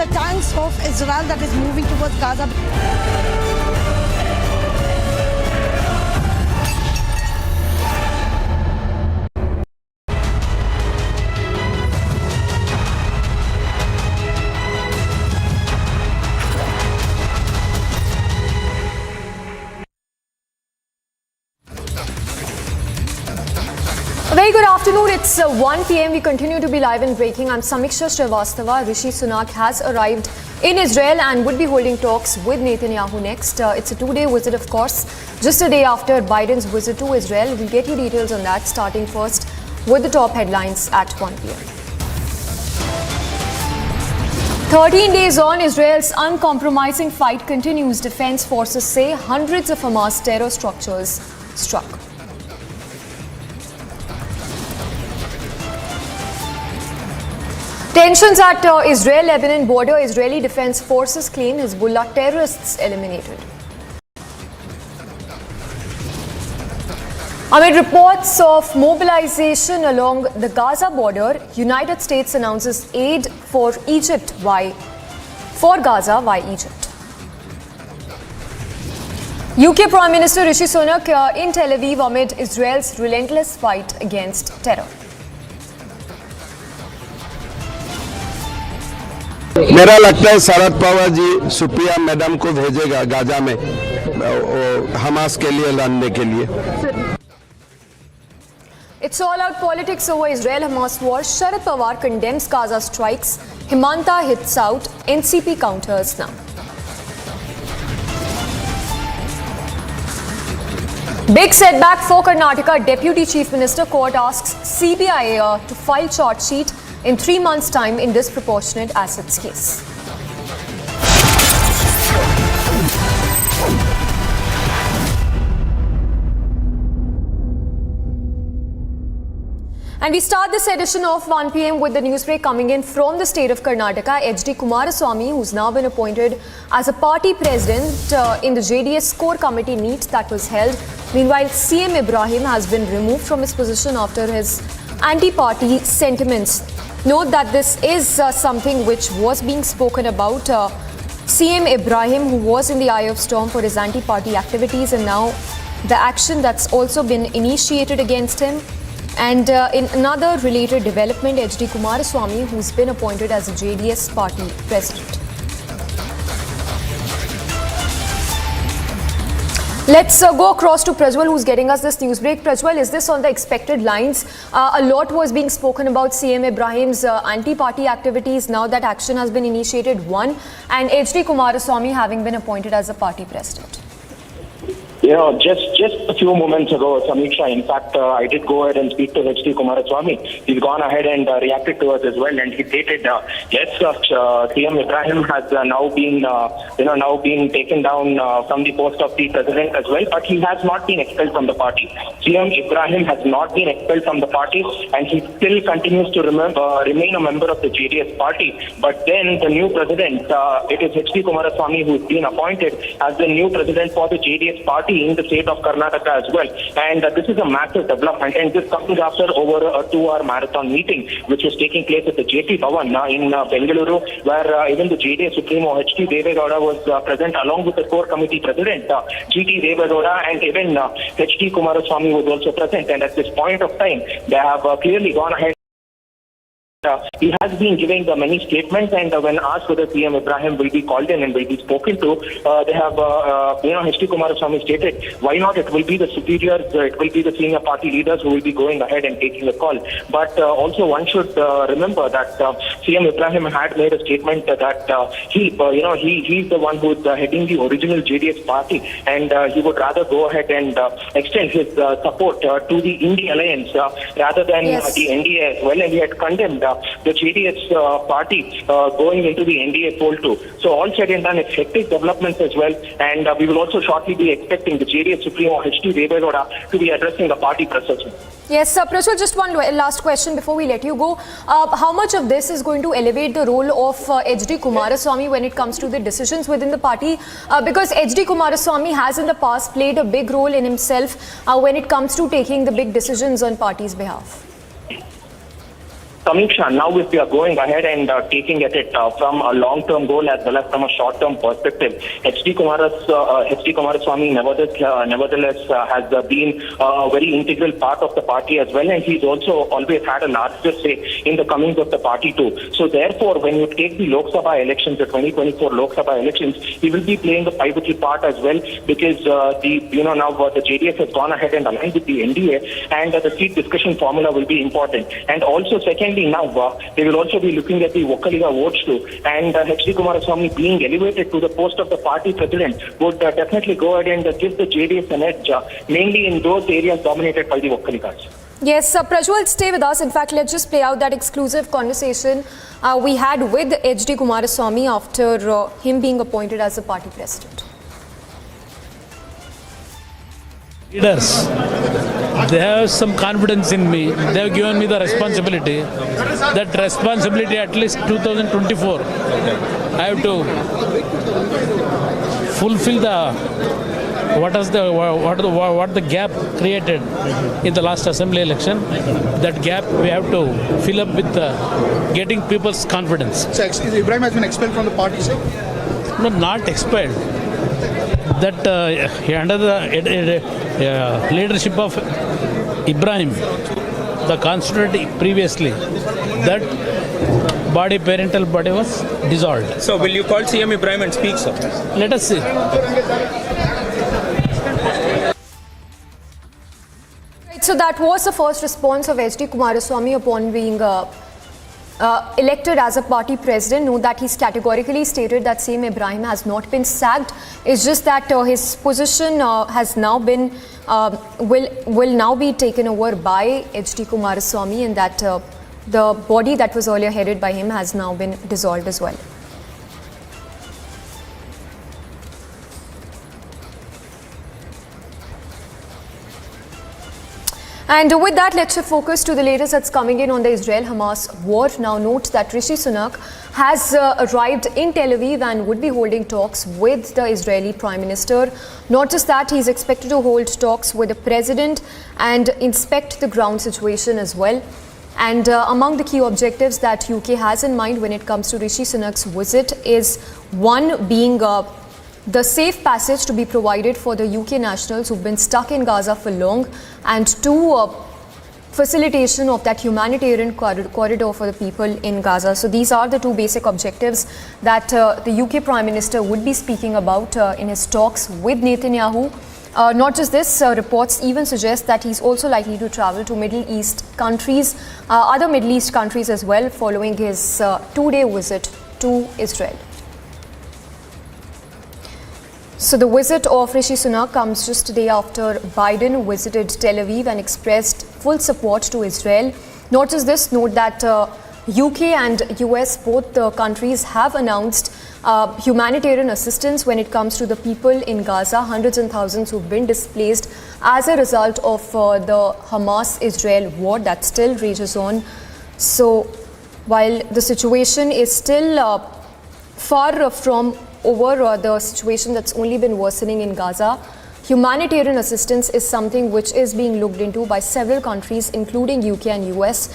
the tanks of Israel that is moving towards Gaza. A very good afternoon. It's 1 p.m. We continue to be live and breaking. I'm Amit Shah. Rishi Sunak has arrived in Israel and would be holding talks with Netanyahu next. It's a two-day visit, of course, just a day after Biden's visit to Israel. We'll get you details on that, starting first with the top headlines at 1 p.m. 13 days on, Israel's uncompromising fight continues. Defense forces say hundreds of Hamas terror structures struck. Tensions at Israel-Lebanon border. Israeli defense forces claim Hezbollah terrorists eliminated. Amid reports of mobilization along the Gaza border, United States announces aid for Egypt. Why? For Gaza, why Egypt? UK Prime Minister Rishi Sunak in Tel Aviv amid Israel's relentless fight against terror. मेरा लगता है Sharad Pawar ji Supriya madam को भेजेगा Gaza में Hamas के लिए लड़ने के लिए. It's all out politics over Israel-Hamas war. Sharad Pawar condemns Gaza strikes. Himanta hits out. NCP counters now. Big setback for Karnataka. Deputy Chief Minister Court asks CBI to file charge sheet in 3 months' time in disproportionate assets case. And we start this edition of 1 p.m. with the news break coming in from the state of Karnataka. H.D. Kumaraswamy, who's now been appointed as a party president in the JDS core committee meet that was held. Meanwhile, CM Ibrahim has been removed from his position after his anti-party sentiments. Note that this is something which was being spoken about. CM Ibrahim, who was in the eye of storm for his anti-party activities, and now the action that's also been initiated against him. And in another related development, H.D. Kumaraswamy, who's been appointed as a JDS party president. Let's go across to Prajwal, who's getting us this news break. Prajwal, is this on the expected lines? A lot was being spoken about CM Ibrahim's anti-party activities. Now that action has been initiated, one, and H.D. Kumaraswamy having been appointed as a party president. You know, just a few moments ago, Amit Shah, in fact, I did go ahead and speak to H.D. Kumaraswamy. He's gone ahead and reacted to us as well, and he stated, yes, CM Ibrahim has now been taken down from the post of the president as well, but he has not been expelled from the party. CM Ibrahim has not been expelled from the party, and he still continues to remain a member of the JDS party. But then the new president, it is H.D. Kumaraswamy who's been appointed as the new president for the JDS party in the state of Karnataka as well. And this is a massive development, and this comes after over a 2-hour marathon meeting which was taking place at the JP Bhavan in Bengaluru, where even the JDS Supremo H.D. Devegowda was present along with the core committee president G.T. Devegowda, and even H.D. Kumaraswamy was also present. And at this point of time, they have clearly gone ahead. He has been giving many statements, and when asked whether CM Ibrahim will be called in and will be spoken to, they have, H.D. Kumaraswamy stated, why not? It will be the superiors, it will be the senior party leaders who will be going ahead and taking the call. But also one should remember that CM Ibrahim had made a statement that he's the one who's heading the original JDS party, and he would rather go ahead and extend his support to the India Alliance rather than the NDA as well, and he had condemned the JDS party going into the NDA fold too. So all said and done, it's hectic developments as well, and we will also shortly be expecting the JDS Supremo H.D. Devegowda to be addressing the party press session. Yes, Prajwal, just one last question before we let you go. How much of this is going to elevate the role of H.D. Kumaraswamy when it comes to the decisions within the party? Because H.D. Kumaraswamy has in the past played a big role in himself when it comes to taking the big decisions on party's behalf. Amit Shah, now if we are going ahead and taking at it from a long-term goal as well as from a short-term perspective, H.D. Kumaraswamy nevertheless has been a very integral part of the party as well, and he's also always had a larger say in the comings of the party too. So therefore, when you take the Lok Sabha elections, the 2024 Lok Sabha elections, he will be playing a pivotal part as well, because now the JDS has gone ahead and aligned with the NDA, and the seat discussion formula will be important. And also, secondly, now they will also be looking at the Vokkaliga votes too, and H.D. Kumaraswamy being elevated to the post of the party president would definitely go ahead and give the JDS an edge, mainly in those areas dominated by the Vokkaligas. Yes, Prajwal, stay with us. In fact, let's just play out that exclusive conversation we had with H.D. Kumaraswamy after him being appointed as the party president. Leaders, they have some confidence in me. They have given me the responsibility. That responsibility, at least 2024, I have to fulfill what the gap created in the last assembly election. That gap we have to fill up with getting people's confidence. So Ibrahim has been expelled from the party, sir? No, not expelled. That under the leadership of Ibrahim, the constituted previously, that parental body was dissolved. So will you call CM Ibrahim and speak, sir? Let us see. So that was the first response of H.D. Kumaraswamy upon being elected as a party president. Note that he's categorically stated that CM Ibrahim has not been sacked. It's just that his position has now been will now be taken over by H.D. Kumaraswamy, and that the body that was earlier headed by him has now been dissolved as well. And with that, let's shift focus to the latest that's coming in on the Israel-Hamas war. Now note that Rishi Sunak has arrived in Tel Aviv and would be holding talks with the Israeli Prime Minister. Not just that, he's expected to hold talks with the President and inspect the ground situation as well. And among the key objectives that UK has in mind when it comes to Rishi Sunak's visit is one being the safe passage to be provided for the UK nationals who've been stuck in Gaza for long, and two, facilitation of that humanitarian corridor for the people in Gaza. So these are the two basic objectives that the UK Prime Minister would be speaking about in his talks with Netanyahu. Not just this, reports even suggest that he's also likely to travel to Middle East countries, other Middle East countries as well, following his two-day visit to Israel. So the visit of Rishi Sunak comes just a day after Biden visited Tel Aviv and expressed full support to Israel. Not just this, note that UK and US, both the countries have announced humanitarian assistance when it comes to the people in Gaza, hundreds and thousands who've been displaced as a result of the Hamas-Israel war that still rages on. So while the situation is still far from over the situation that's only been worsening in Gaza, humanitarian assistance is something which is being looked into by several countries, including UK and US,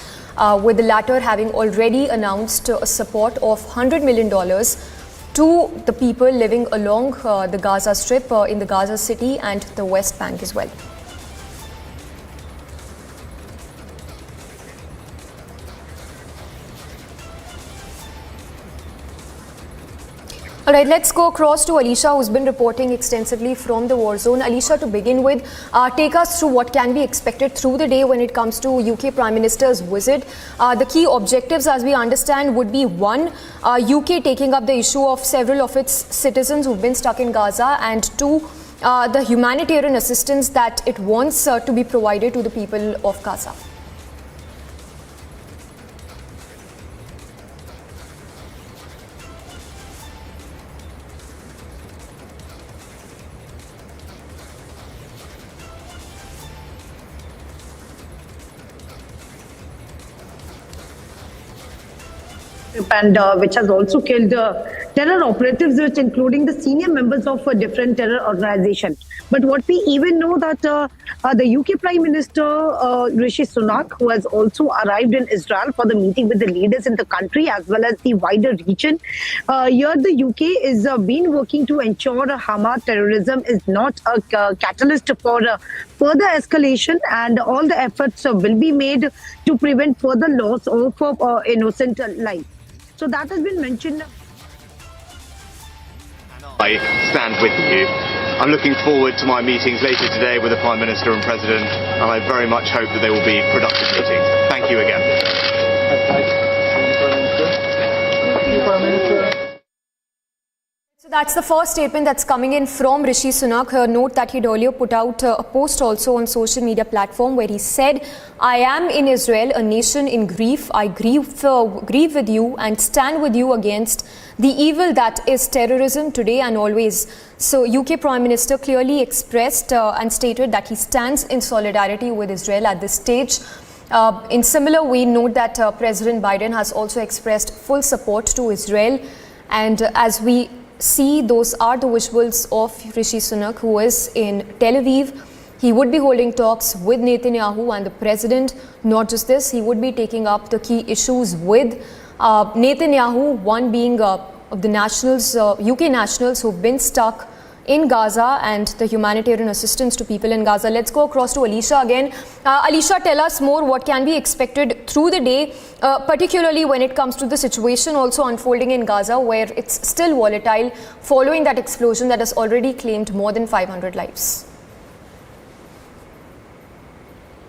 with the latter having already announced support of $100 million to the people living along the Gaza Strip, in the Gaza City and the West Bank as well. All right, let's go across to Alicia, who's been reporting extensively from the war zone. Alicia, to begin with, take us through what can be expected through the day when it comes to UK Prime Minister's visit. The key objectives, as we understand, would be one, UK taking up the issue of several of its citizens who've been stuck in Gaza, and two, the humanitarian assistance that it wants to be provided to the people of Gaza. and which has also killed terror operatives, which including the senior members of a different terror organization. But But what we even know that the UK Prime Minister Rishi Sunak, who has also arrived in Israel for the meeting with the leaders in the country as well as the wider region, here the UK is been working to ensure Hamas terrorism is not a catalyst for further escalation, and all the efforts will be made to prevent further loss of innocent lives. So that has been mentioned. I stand with you. I'm looking forward to my meetings later today with the Prime Minister and President, and I very much hope that they will be productive meetings. Thank you again. So that's the first statement that's coming in from Rishi Sunak. Note that he'd earlier put out a post also on social media platform where he said, "I am in Israel, a nation in grief. I grieve with you and stand with you against the evil that is terrorism today and always." So UK Prime Minister clearly expressed and stated that he stands in solidarity with Israel at this stage. In similar way, note that President Biden has also expressed full support to Israel. And as we see, those are the visuals of Rishi Sunak, who is in Tel Aviv. He would be holding talks with Netanyahu and the president. Not just this, he would be taking up the key issues with Netanyahu, one being of the nationals, UK nationals who've been stuck in Gaza and the humanitarian assistance to people in Gaza. Let's go across to Alicia again. Alicia, tell us more. What can be expected through the day, particularly when it comes to the situation also unfolding in Gaza, where it's still volatile following that explosion that has already claimed more than 500 lives?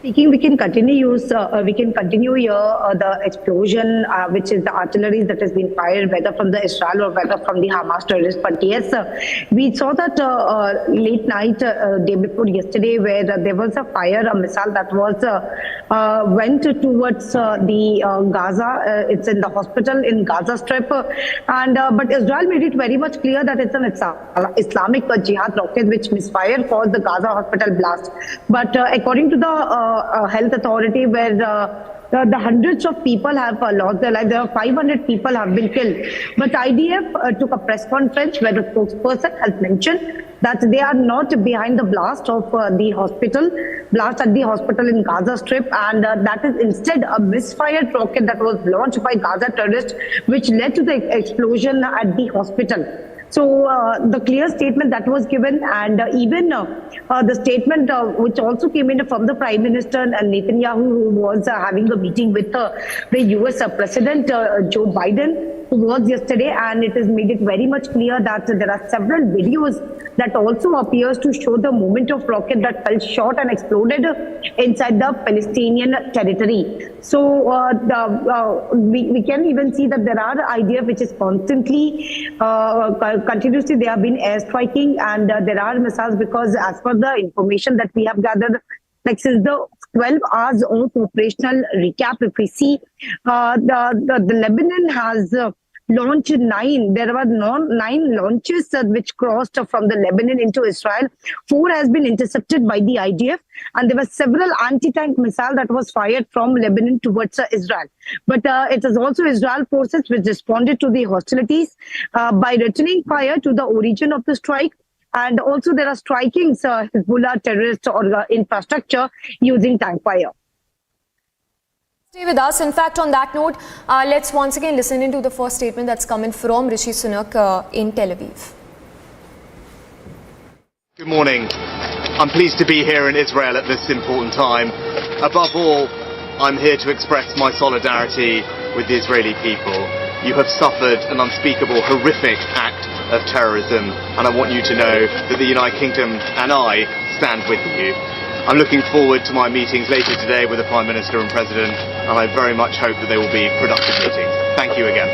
We can continue here the explosion, which is the artillery that has been fired, whether from the Israel or whether from the Hamas terrorists. But yes, we saw that late night, day before yesterday, where there was a fire, a missile that was went towards the Gaza. It's in the hospital in Gaza Strip, and but Israel made it very much clear that it's an Islamic Jihad rocket which misfired caused the Gaza hospital blast. But according to the health authority, where the hundreds of people have lost their lives. There are 500 people have been killed. But IDF took a press conference where the spokesperson has mentioned that they are not behind the blast of the hospital, blast at the hospital in Gaza Strip, and that is instead a misfired rocket that was launched by Gaza terrorists, which led to the explosion at the hospital. So the clear statement that was given, and even the statement which also came in from the Prime Minister Netanyahu, who was having a meeting with the US President Joe Biden, who was yesterday, and it has made it very much clear that there are several videos that also appears to show the movement of rocket that fell short and exploded inside the Palestinian territory. So we can even see that there are IDF which is constantly, continuously they have been airstriking, and there are missiles, because as per the information that we have gathered, like since the 12 hours of operational recap, if we see, the Lebanon has launched 9. There were 9 launches which crossed from the Lebanon into Israel. 4 has been intercepted by the IDF, and there were several anti-tank missiles that was fired from Lebanon towards Israel. But it is also Israel forces which responded to the hostilities by returning fire to the origin of the strike. And also there are strikings, Hezbollah terrorist or infrastructure using tank fire. Stay with us. In fact, on that note, let's once again listen into the first statement that's coming from Rishi Sunak in Tel Aviv. Good morning. I'm pleased to be here in Israel at this important time. Above all, I'm here to express my solidarity with the Israeli people. You have suffered an unspeakable, horrific act of terrorism, and I want you to know that the United Kingdom and I stand with you. I'm looking forward to my meetings later today with the Prime Minister and President, and I very much hope that they will be productive meetings. Thank you again.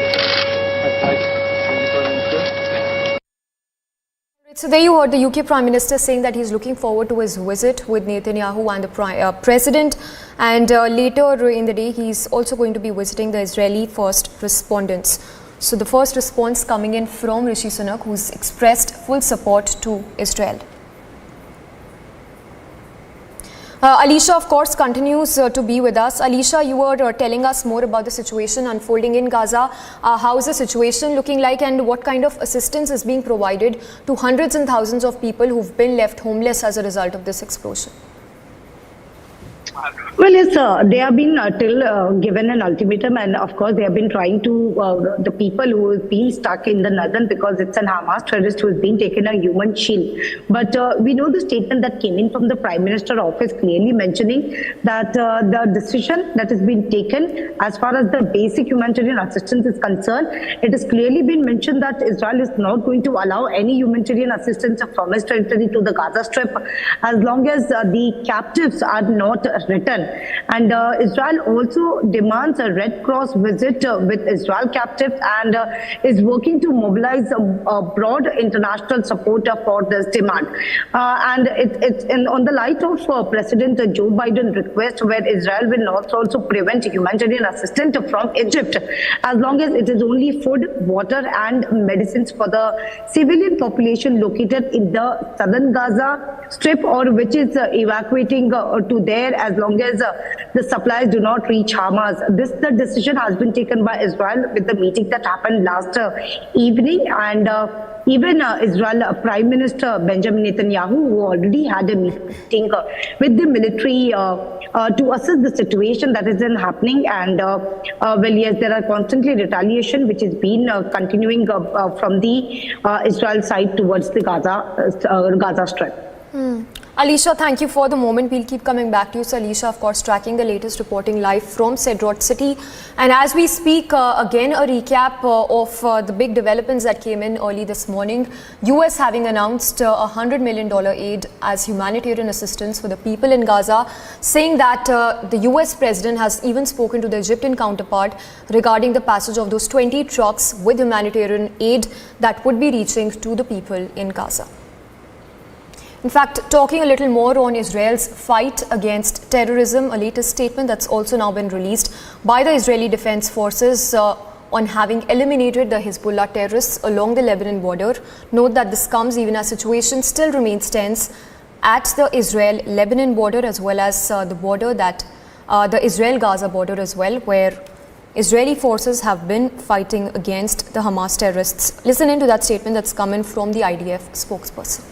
So there you heard the UK Prime Minister saying that he's looking forward to his visit with Netanyahu and the President, and later in the day he's also going to be visiting the Israeli first responders. So the first response coming in from Rishi Sunak, who's expressed full support to Israel. Alisha, of course, continues to be with us. Alisha, you were telling us more about the situation unfolding in Gaza. How is the situation looking like, and what kind of assistance is being provided to hundreds and thousands of people who've been left homeless as a result of this explosion? Well, yes, they have been given an ultimatum, and of course they have been trying to, the people who have been stuck in the northern, because it's an Hamas terrorist who has been taken a human shield. But we know the statement that came in from the Prime Minister office clearly mentioning that the decision that has been taken as far as the basic humanitarian assistance is concerned, it has clearly been mentioned that Israel is not going to allow any humanitarian assistance from its territory to the Gaza Strip as long as the captives are not returned. And Israel also demands a Red Cross visit with Israel captives, and is working to mobilize a broad international support for this demand. And it's on the light of President Joe Biden's request, where Israel will not also prevent humanitarian assistance from Egypt as long as it is only food, water and medicines for the civilian population located in the southern Gaza Strip, or which is evacuating to there as long as the supplies do not reach Hamas. The decision has been taken by Israel with the meeting that happened last evening, and even Israel Prime Minister Benjamin Netanyahu, who already had a meeting with the military to assess the situation that is then happening. And well, yes, there are constantly retaliation which has been continuing from the Israel side towards the Gaza Strip. Alisha, thank you for the moment. We'll keep coming back to you. So Alisha, of course, tracking the latest reporting live from Sderot City. And as we speak, again, a recap of the big developments that came in early this morning. US having announced a $100 million aid as humanitarian assistance for the people in Gaza, saying that the US president has even spoken to the Egyptian counterpart regarding the passage of those 20 trucks with humanitarian aid that would be reaching to the people in Gaza. In fact, talking a little more on Israel's fight against terrorism, a latest statement that's also now been released by the Israeli Defense Forces on having eliminated the Hezbollah terrorists along the Lebanon border. Note that this comes even as situation still remains tense at the Israel-Lebanon border, as well as the border that the Israel-Gaza border as well, where Israeli forces have been fighting against the Hamas terrorists. Listen into that statement that's coming from the IDF spokesperson.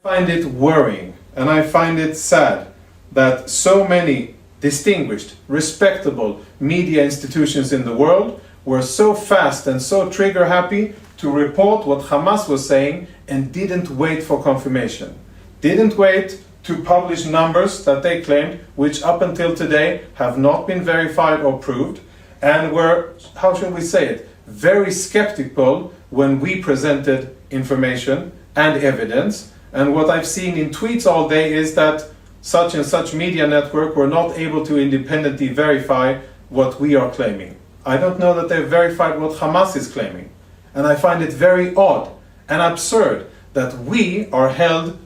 I find it worrying and I find it sad that so many distinguished, respectable media institutions in the world were so fast and so trigger happy to report what Hamas was saying and didn't wait for confirmation. Didn't wait to publish numbers that they claimed, which up until today have not been verified or proved, and were, how should we say it, very skeptical when we presented information and evidence. And what I've seen in tweets all day is that such and such media network were not able to independently verify what we are claiming. I don't know that they've verified what Hamas is claiming. And I find it very odd and absurd that we are held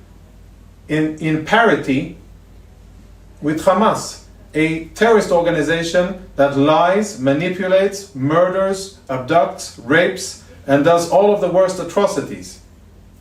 in parity with Hamas, a terrorist organization that lies, manipulates, murders, abducts, rapes, and does all of the worst atrocities.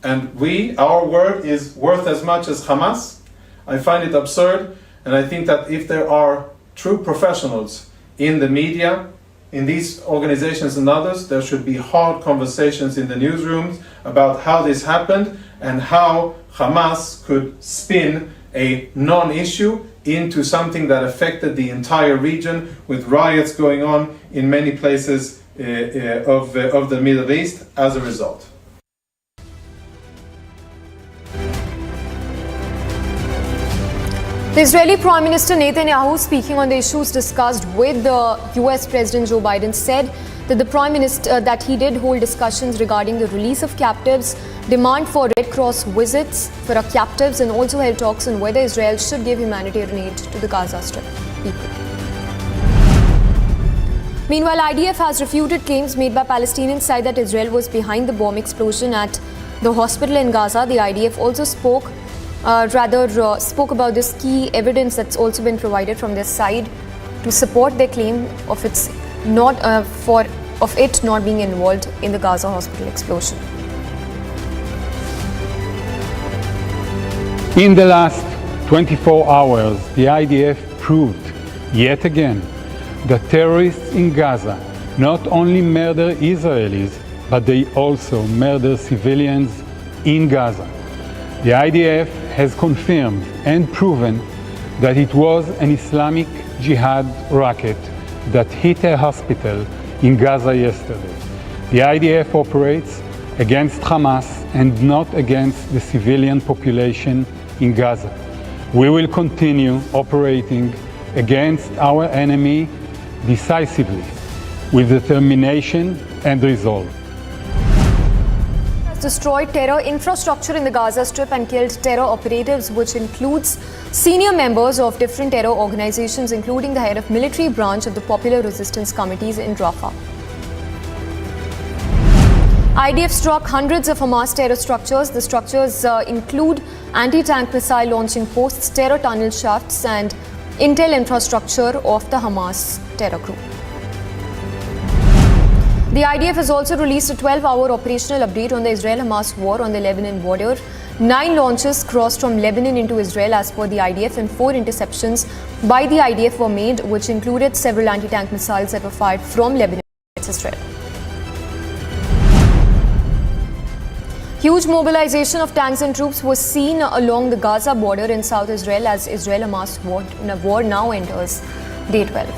And our word is worth as much as Hamas. I find it absurd, and I think that if there are true professionals in the media, in these organizations and others, there should be hard conversations in the newsrooms about how this happened and how Hamas could spin a non-issue into something that affected the entire region, with riots going on in many places of the Middle East as a result. The Israeli Prime Minister Netanyahu, speaking on the issues discussed with the US President Joe Biden, said that the Prime Minister that he did hold discussions regarding the release of captives, demand for Red Cross visits for our captives, and also held talks on whether Israel should give humanitarian aid to the Gaza Strip people. Meanwhile, IDF has refuted claims made by Palestinian side that Israel was behind the bomb explosion at the hospital in Gaza. The IDF also spoke about this key evidence that's also been provided from their side to support their claim of it not being involved in the Gaza hospital explosion. In the last 24 hours, the IDF proved yet again that terrorists in Gaza not only murder Israelis, but they also murder civilians in Gaza. The IDF has confirmed and proven that it was an Islamic Jihad rocket that hit a hospital in Gaza yesterday. The IDF operates against Hamas and not against the civilian population in Gaza. We will continue operating against our enemy decisively, with determination and resolve. Has destroyed terror infrastructure in the Gaza Strip and killed terror operatives, which includes senior members of different terror organizations, including the head of military branch of the Popular Resistance Committees in Rafah. IDF struck hundreds of Hamas terror structures. The structures include anti-tank missile launching posts, terror tunnel shafts and intel infrastructure of the Hamas terror group. The IDF has also released a 12-hour operational update on the Israel-Hamas war on the Lebanon border. 9 launches crossed from Lebanon into Israel as per the IDF, and 4 interceptions by the IDF were made, which included several anti-tank missiles that were fired from Lebanon to Israel. Huge mobilization of tanks and troops was seen along the Gaza border in South Israel as Israel-Hamas war now enters day 12.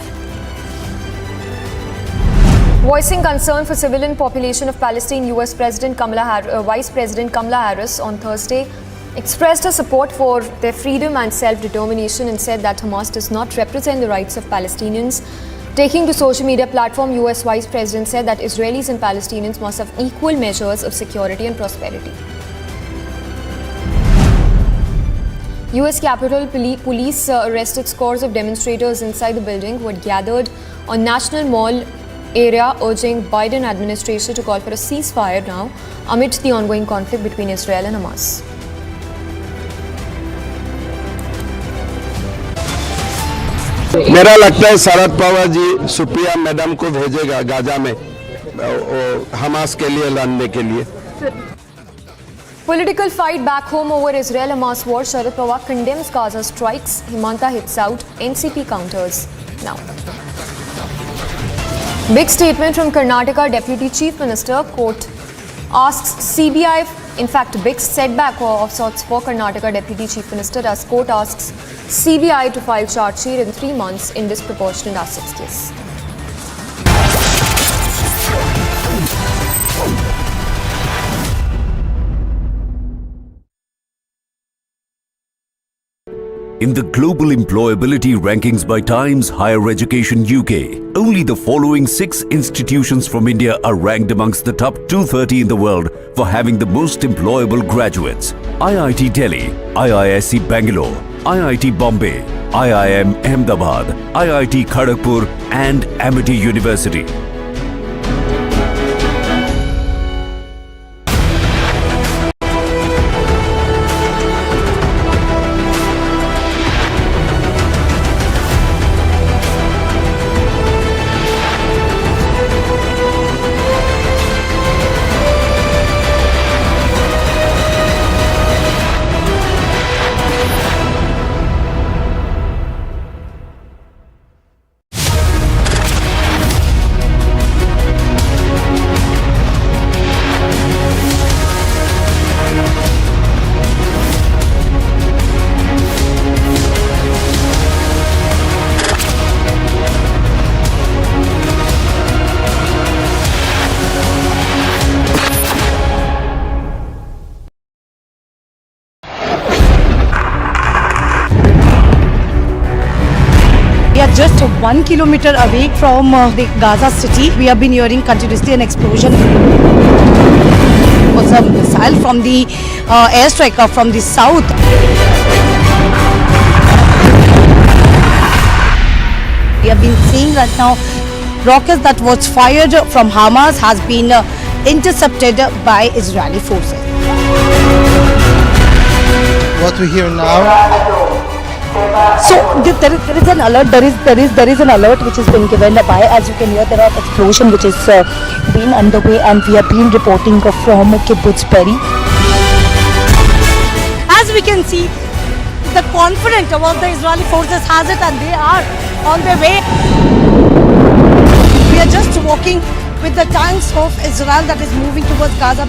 Voicing concern for civilian population of Palestine, US Vice President Kamala Harris on Thursday expressed her support for their freedom and self-determination and said that Hamas does not represent the rights of Palestinians. Taking to social media platform, US Vice President said that Israelis and Palestinians must have equal measures of security and prosperity. US Capitol Police arrested scores of demonstrators inside the building who had gathered on National Mall area, urging Biden administration to call for a ceasefire now amid the ongoing conflict between Israel and Hamas. मेरा लगता है Sharad Pawar ji Supriya madam को भेजेगा Gaza में Hamas के लिए लड़ने के लिए. Political fight back home over Israel-Hamas war. Sharad Pawar condemns Gaza strikes. Himanta hits out. NCP counters now. Big statement from Karnataka Deputy Chief Minister. Court asks CBI, in fact, big setback of sorts for Karnataka Deputy Chief Minister as court asks CBI to file charge sheet in 3 months in disproportionate assets case. In the global employability rankings by Times Higher Education UK, only the following 6 institutions from India are ranked amongst the top 230 in the world for having the most employable graduates: IIT Delhi, IISc Bangalore, IIT Bombay, IIM Ahmedabad, IIT Kharagpur and Amity University. We are just 1 kilometer away from the Gaza city. We have been hearing continuously an explosion. It was a missile from the airstrike from the south. We have been seeing right now rockets that was fired from Hamas has been intercepted by Israeli forces. What we hear now. So there is an alert. There is an alert which has been given by, as you can hear, there are explosion which is been underway, and we have been reporting from Kibbutz Peri. As we can see, the confidence about the Israeli forces has it, and they are on their way. We are just walking with the tanks of Israel that is moving towards Gaza.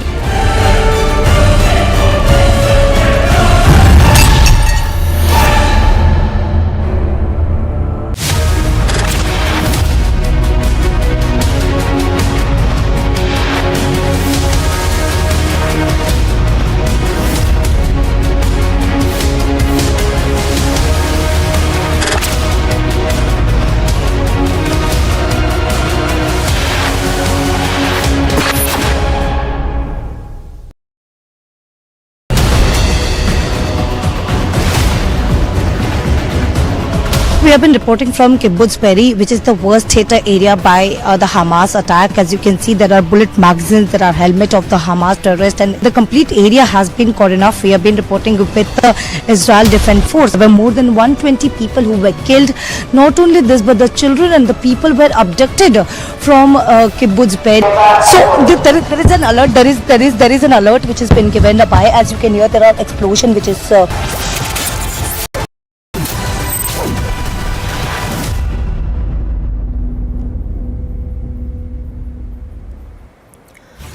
We have been reporting from Kibbutz Be'eri, which is the worst hit area by the Hamas attack. As you can see, there are bullet magazines, there are helmet of the Hamas terrorists, and the complete area has been cordoned off. We have been reporting with the Israel Defense Force. There were more than 120 people who were killed. Not only this, but the children and the people were abducted from Kibbutz Be'eri. So there is an alert. There is an alert which has been given by. As you can hear, there are explosion which is.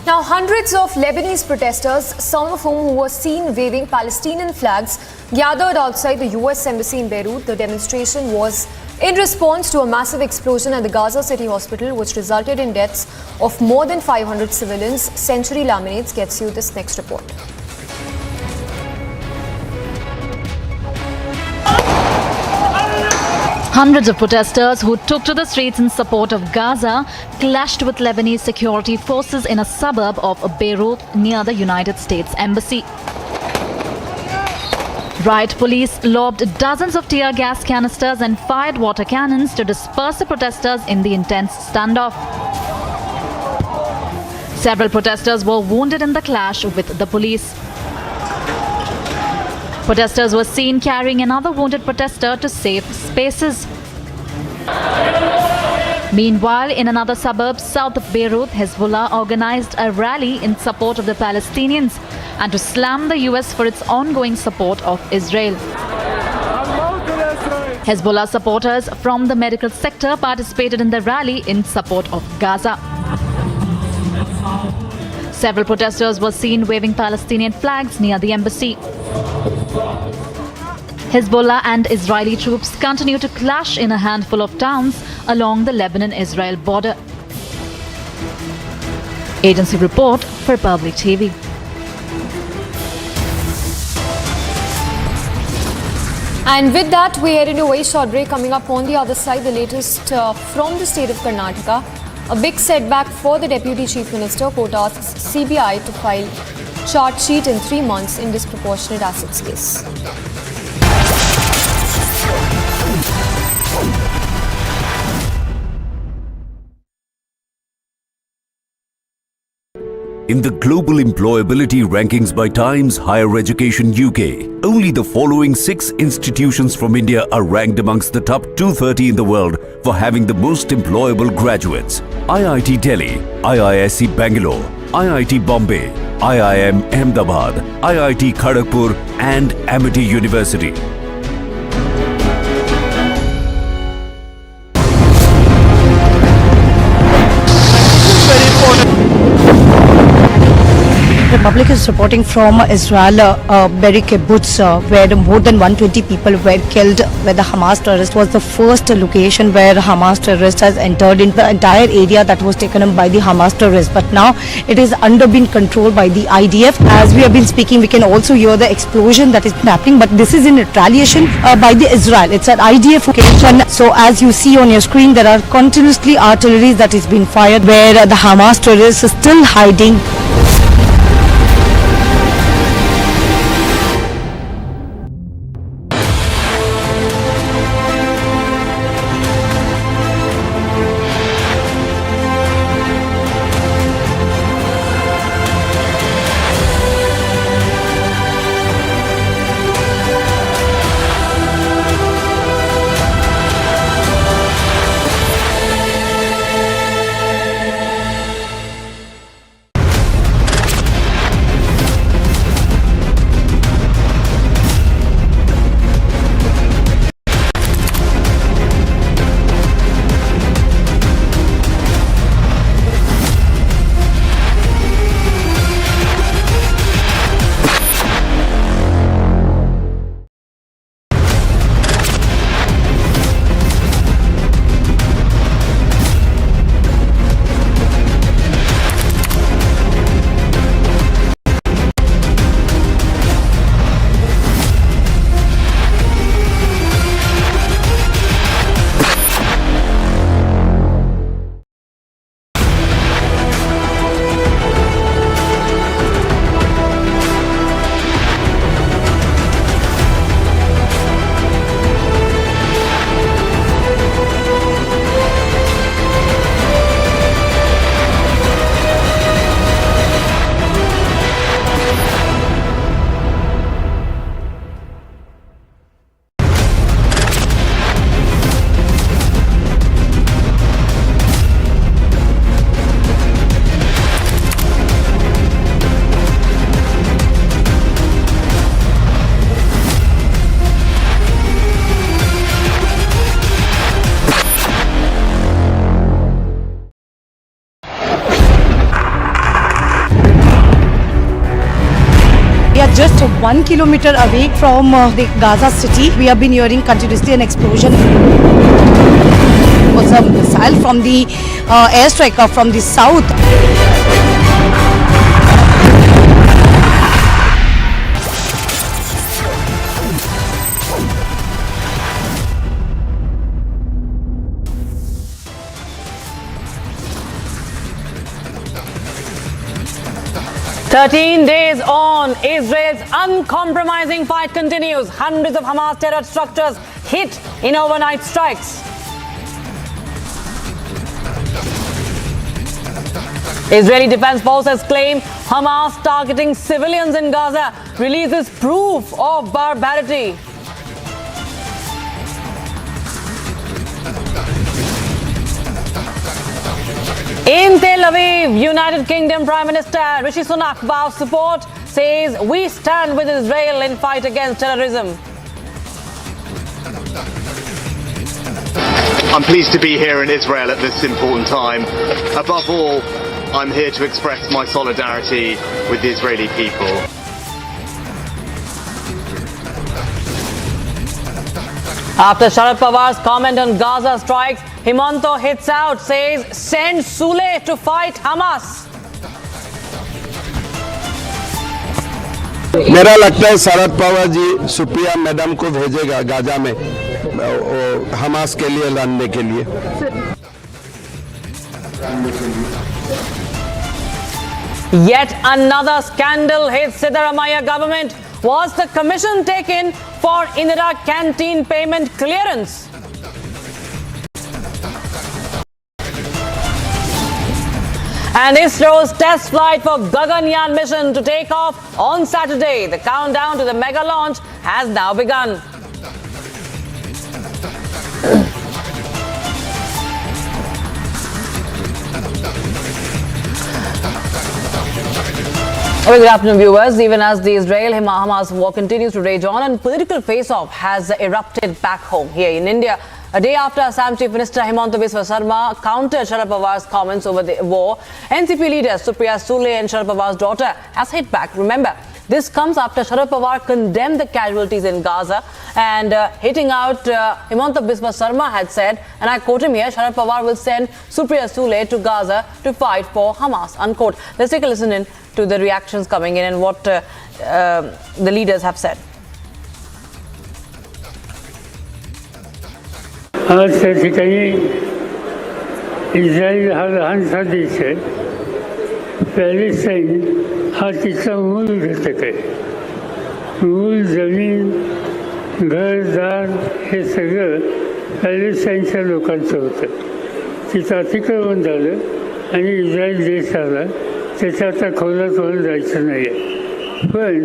Now, hundreds of Lebanese protesters, some of whom were seen waving Palestinian flags, gathered outside the US Embassy in Beirut. The demonstration was in response to a massive explosion at the Gaza City Hospital, which resulted in deaths of more than 500 civilians. Century Laminates gets you this next report. Hundreds of protesters who took to the streets in support of Gaza clashed with Lebanese security forces in a suburb of Beirut near the United States Embassy. Riot police lobbed dozens of tear gas canisters and fired water cannons to disperse the protesters in the intense standoff. Several protesters were wounded in the clash with the police. Protesters were seen carrying another wounded protester to save spaces. Meanwhile, in another suburb south of Beirut, Hezbollah organized a rally in support of the Palestinians and to slam the US for its ongoing support of Israel. Hezbollah supporters from the medical sector participated in the rally in support of Gaza. Several protesters were seen waving Palestinian flags near the embassy. Hezbollah and Israeli troops continue to clash in a handful of towns along the Lebanon-Israel border. Agency report for Public TV. And with that, we head into a very short break. Coming up on the other side, the latest from the state of Karnataka. A big setback for the Deputy Chief Minister. Court asks CBI to file charge sheet in 3 months in disproportionate assets case. In the global employability rankings by Times Higher Education UK, only the following 6 institutions from India are ranked amongst the top 230 in the world for having the most employable graduates. IIT Delhi, IISc Bangalore, IIT Bombay, IIM Ahmedabad, IIT Kharagpur and Amity University. Republic is reporting from Israel, Be'eri Kibbutz, where more than 120 people were killed, where the Hamas terrorist was the first location where Hamas terrorist has entered in the entire area that was taken up by the Hamas terrorists. But now it is under being controlled by the IDF. As we have been speaking, we can also hear the explosion that is happening, but this is in retaliation by the Israel. It's an IDF location. So as you see on your screen, there are continuously artillery that is being fired, where the Hamas terrorists are still hiding. just 1 kilometer away from the Gaza city. We have been hearing continuously an explosion. It was a missile from the airstrike from the south. 13 days on, Israel's uncompromising fight continues. Hundreds of Hamas terror structures hit in overnight strikes. Israeli Defense Forces claim Hamas targeting civilians in Gaza releases proof of barbarity. In Tel Aviv, United Kingdom Prime Minister Rishi Sunak vows support, says we stand with Israel in fight against terrorism. I'm pleased to be here in Israel at this important time. Above all, I'm here to express my solidarity with the Israeli people. After Sharad Pawar's comment on Gaza strikes, Himanta hits out, says send Sule to fight Hamas. मेरा लगता है Sharad Pawar ji Supriya madam को भेजेगा Gaza में Hamas के लिए लड़ने के लिए. Yet another scandal hits Siddaramaiah government. Was the commission taken for Indira canteen payment clearance? And ISRO's test flight for Gaganyaan mission to take off on Saturday. The countdown to the mega launch has now begun. Good afternoon, viewers. Even as the Israel-Hamas war continues to rage on and political face-off has erupted back home here in India. A day after Assam Chief Minister Himanta Biswa Sarma countered Sharad Pawar's comments over the war, NCP leaders Supriya Sule and Sharad Pawar's daughter has hit back. Remember, this comes after Sharad Pawar condemned the casualties in Gaza and hitting out Himanta Biswa Sarma had said, and I quote him here, Sharad Pawar will send Supriya Sule to Gaza to fight for Hamas, unquote. Let's take a listen in to the reactions coming in and what the leaders have said. आज त्या ठिकाणी इस्रायल हा लहानसा देश आहे. Palestine हा तिचा मूळ घटक आहे. मूळ जमीन घरदार हे सगळं पॅलेस्टाईनच्या लोकांचं होतं. तिचं अतिक्रमण झालं आणि इस्रायल देश आला. त्याच्या आता खोलात वर जायचं नाही आहे. पण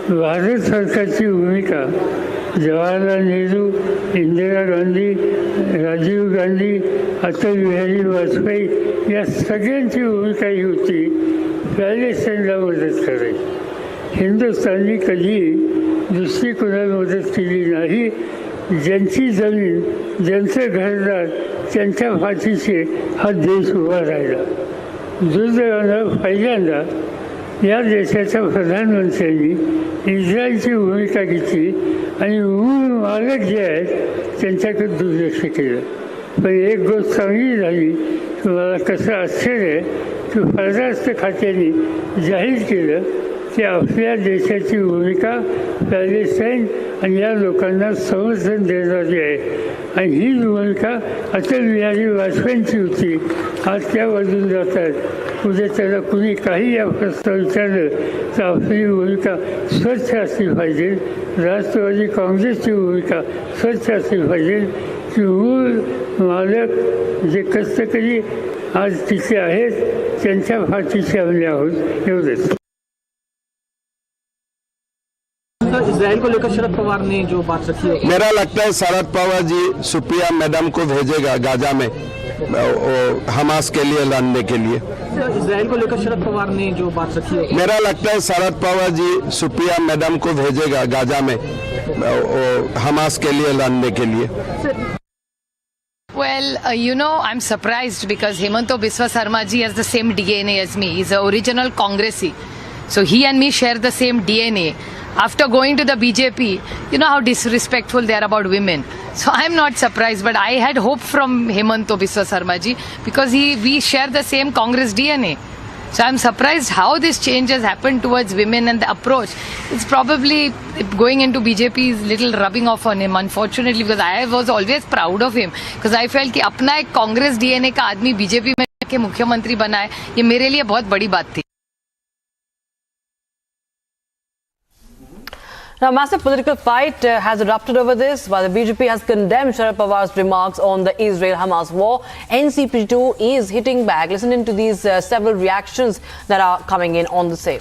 भारत सरकारची भूमिका जवाहरलाल नेहरू, इंदिरा गांधी, राजीव गांधी, अटल बिहारी वाजपेयी या सगळ्यांची भूमिका ही होती पॅलेस्टाईनला मदत करायची. हिंदुस्थाननी कधी दुसरी कोणाला मदत केली नाही. ज्यांची जमीन, ज्यांचं घरदार, त्यांच्या पाठीशी हा देश उभा राहिला. दुर्दैवानं पहिल्यांदा या देशाच्या प्रधानमंत्र्यांनी इस्रायलची भूमिका घेतली आणि मूळ मालक जे आहेत त्यांच्याकडे दुर्लक्ष केलं. पण एक गोष्ट चांगली झाली की मला कसं आश्चर्य आहे की परराष्ट्र खात्याने जाहीर केलं की आपल्या देशाची भूमिका पॅलेस्टाईन आणि या लोकांना समर्थन देणारी आहे. आणि ही भूमिका अटल बिहारी वाजपेयींची होती. आज त्या बाजून जातात. उद्या त्याला कुणी काही या प्रस्ताव विचारलं तर आपली भूमिका स्वच्छ असली पाहिजे. राष्ट्रवादी काँग्रेसची भूमिका स्वच्छ असली पाहिजे की मूळ मालक जे कष्टकरी आज तिथे आहेत त्यांच्या पाठीशी आम्ही आहोत. एवढंच. इजराइल को लेकर शरद पवार ने जो बात रखी है, मेरा लगता है शरद पवार जी सुप्रिया मैडम को भेजेगा गाजा में हमास के लिए लड़ने के लिए. इजराइल को लेकर शरद पवार ने जो बात रखी है, मेरा लगता है शरद पवार जी सुप्रिया मैडम को भेजेगा गाजा में हमास के लिए लड़ने के लिए. Well, I'm surprised because Himanta Biswa Sarma ji has the same DNA as me. He's an original Congressee. So he and me share the same DNA. After going to the BJP, you know how disrespectful they are about women. So I'm not surprised, but I had hope from Hemanta Biswa Sarma ji because we share the same Congress DNA. So I'm surprised how this change has happened towards women and the approach. It's probably going into BJP is little rubbing off on him, unfortunately, because I was always proud of him. Because I felt कि अपना एक Congress DNA का आदमी BJP में के मुख्यमंत्री बना है, ये मेरे लिए बहुत बड़ी बात थी. Now, a massive political fight has erupted over this, while the BJP has condemned Sharad Pawar's remarks on the Israel-Hamas war. NCP too is hitting back. Listen into these several reactions that are coming in on the same.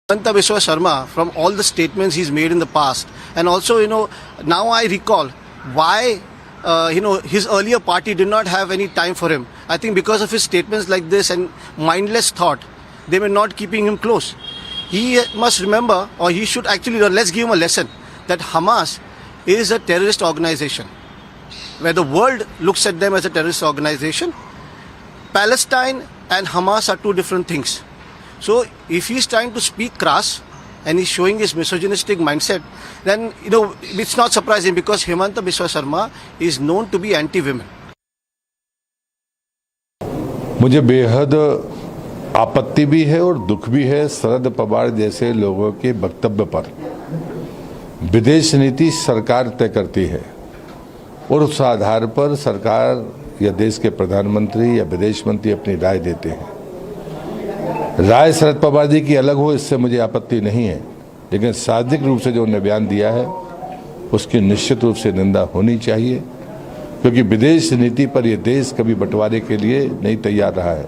Himanta Biswa Sarma, from all the statements he's made in the past, and also, now I recall why his earlier party did not have any time for him. I think because of his statements like this and mindless thought, they were not keeping him close. He must remember, or he should actually, let's give him a lesson, that Hamas is a terrorist organization. Where the world looks at them as a terrorist organization, Palestine and Hamas are two different things. So if he's trying to speak crass, and he's showing his misogynistic mindset, then, it's not surprising because Himanta Biswa Sarma is known to be anti-women. मुझे बेहद आपत्ति भी है और दुख भी है शरद पवार जैसे लोगों के वक्तव्य पर. विदेश नीति सरकार तय करती है और उस आधार पर सरकार या देश के प्रधानमंत्री या विदेश मंत्री अपनी राय देते हैं. राय शरद पवार जी की अलग हो, इससे मुझे आपत्ति नहीं है, लेकिन सार्वजनिक रूप से जो उन्होंने बयान दिया है उसकी निश्चित रूप से निंदा होनी चाहिए, क्योंकि विदेश नीति पर यह देश कभी बंटवारे के लिए नहीं तैयार रहा है.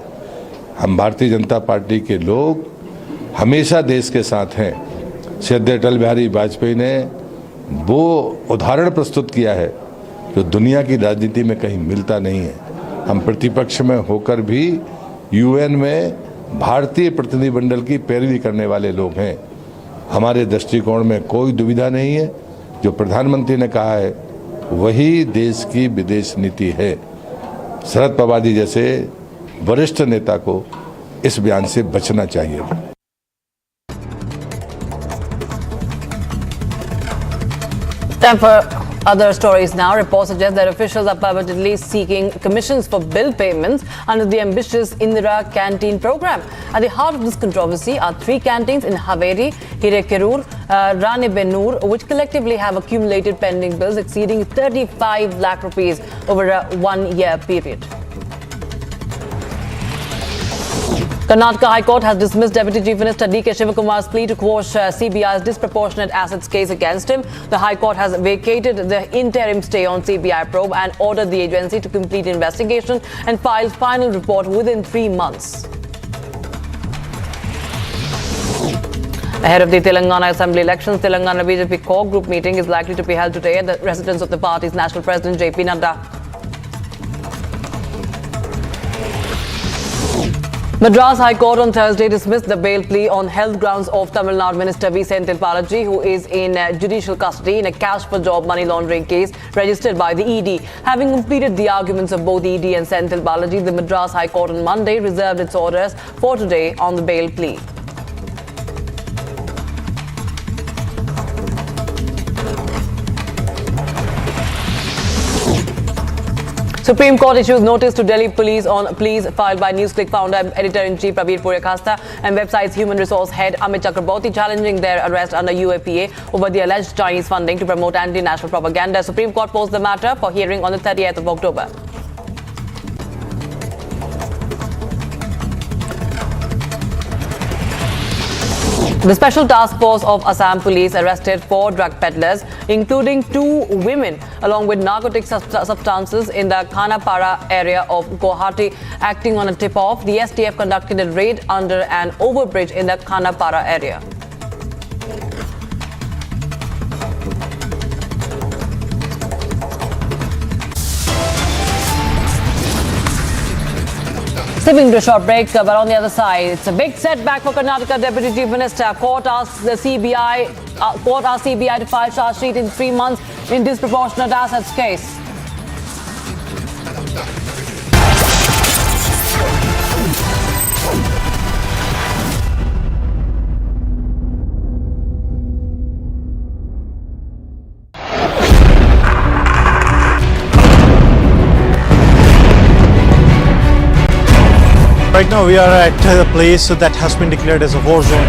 हम भारतीय जनता पार्टी के लोग हमेशा देश के साथ हैं. श्रद्धेय अटल बिहारी वाजपेयी ने वो उदाहरण प्रस्तुत किया है जो दुनिया की राजनीति में कहीं मिलता नहीं है. हम प्रतिपक्ष में होकर भी यूएन में भारतीय प्रतिनिधिमंडल की पैरवी करने वाले लोग हैं. हमारे दृष्टिकोण में कोई दुविधा नहीं है. जो प्रधानमंत्री ने कहा है वही देश की विदेश नीति है. शरद पवार जी जैसे वरिष्ठ नेता को इस बयान से बचना चाहिए. Time for other stories now. Reports suggest that officials are permanently seeking commissions for bill payments under the ambitious Indira Canteen program. At the heart of this controversy are three canteens in Haveri, Hirekerur, Ranebenur, which collectively have accumulated pending bills exceeding 35 lakh rupees over a one-year period. Karnataka High Court has dismissed Deputy Chief Minister D.K. Shivakumar's plea to quash CBI's disproportionate assets case against him. The High Court has vacated the interim stay on CBI probe and ordered the agency to complete investigation and file final report within 3 months. Ahead of the Telangana Assembly elections, Telangana BJP core group meeting is likely to be held today at the residence of the party's national president J.P. Nadda. Madras High Court on Thursday dismissed the bail plea on health grounds of Tamil Nadu Minister V. Senthil Balaji, who is in judicial custody in a cash for job money laundering case registered by the ED. Having completed the arguments of both ED and Senthil Balaji, the Madras High Court on Monday reserved its orders for today on the bail plea. Supreme Court issues notice to Delhi police on pleas filed by NewsClick founder and editor-in-chief Prabir Puriakasta and website's human resource head Amit Chakraborty, challenging their arrest under UAPA over the alleged Chinese funding to promote anti-national propaganda. Supreme Court posed the matter for hearing on the 30th of October. The Special Task Force of Assam Police arrested 4 drug peddlers, including 2 women, along with narcotic substances in the Khanapara area of Guwahati. Acting on a tip-off, the STF conducted a raid under an overbridge in the Khanapara area. Stepping to a short break, but on the other side, it's a big setback for Karnataka Deputy Chief Minister. Court asks CBI to file charge sheet in 3 months in disproportionate assets case. Right now we are at a place that has been declared as a war zone.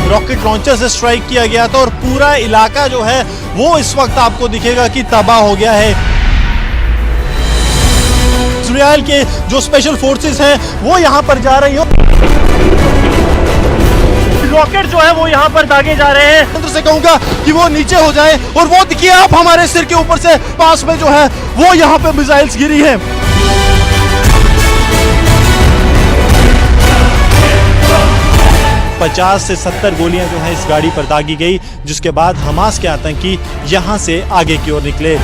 Rocket launcher से strike किया गया था और पूरा इलाका जो है वो इस वक्त आपको दिखेगा कि तबाह हो गया है। इजराइल के जो स्पेशल फोर्सेस हैं वो यहां पर जा रही हो, रॉकेट जो है वो यहां पर दागे जा रहे हैं। अंदर से कहूंगा कि वो नीचे हो जाए और वो देखिए आप हमारे सिर के ऊपर से पास में जो है वो यहां पे मिसाइल्स गिरी है। 50 से 70 गोलियां जो हैं इस गाड़ी पर दागी गई, जिसके बाद हमास के आतंकी यहां से आगे की ओर निकले।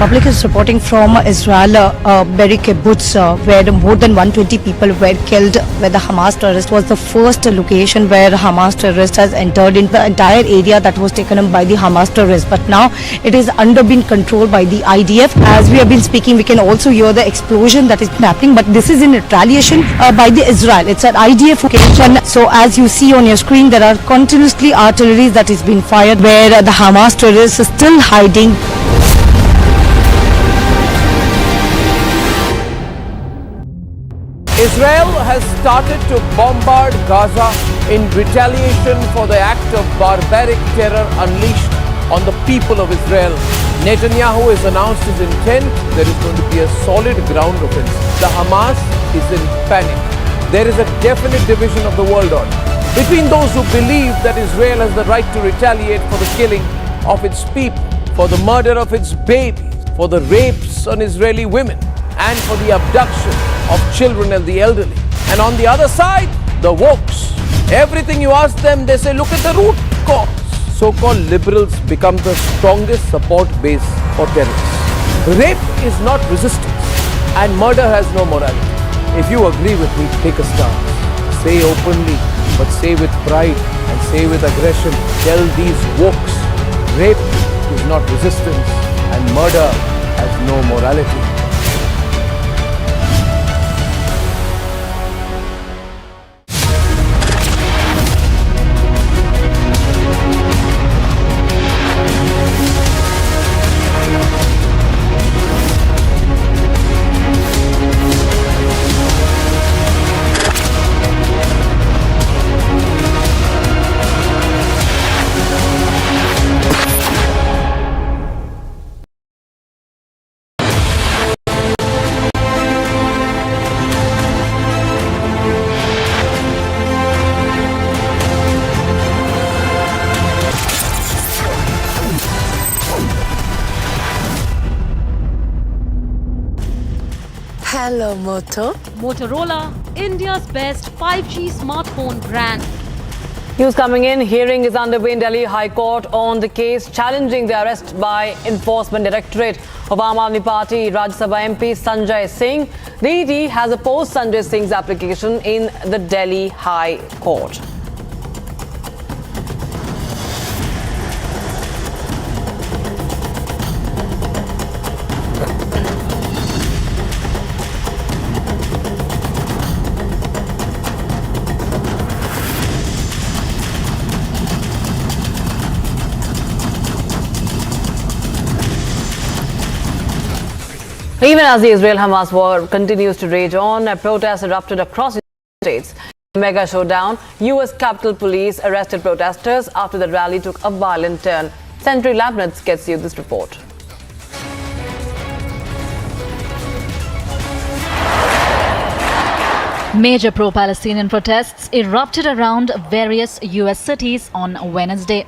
Public is reporting from Israel, Be'eri kibbutz, where more than 120 people were killed, where the Hamas terrorist was the first location where Hamas terrorist has entered in the entire area that was taken up by the Hamas terrorists. But now it is under being controlled by the IDF. As we have been speaking, we can also hear the explosion that is happening, but this is in retaliation by the Israel. It's an IDF location. So as you see on your screen, there are continuously artillery that is being fired, where the Hamas terrorists are still hiding. Israel has started to bombard Gaza in retaliation for the act of barbaric terror unleashed on the people of Israel. Netanyahu has announced his intent. There is going to be a solid ground offensive. The Hamas is in panic. There is a definite division of the world order between those who believe that Israel has the right to retaliate for the killing of its people, for the murder of its babies, for the rapes on Israeli women, and for the abduction of children and the elderly. And on the other side, the wokes. Everything you ask them, they say, look at the root cause. So-called liberals become the strongest support base for terrorists. Rape is not resistance, and murder has no morality. If you agree with me, take a stance. Say openly, but say with pride and say with aggression. Tell these wokes, rape is not resistance, and murder has no morality. Hello, Moto. Motorola, India's best 5G smartphone brand. News coming in. Hearing is underway in Delhi High Court on the case challenging the arrest by Enforcement Directorate of Aam Aadmi Party Rajya Sabha MP Sanjay Singh. The ED has opposed Sanjay Singh's application in the Delhi High Court. Even as the Israel-Hamas war continues to rage on, protests erupted across the states. Mega showdown. U.S. Capitol Police arrested protesters after the rally took a violent turn. Century Labnitz gets you this report. Major pro-Palestinian protests erupted around various U.S. cities on Wednesday.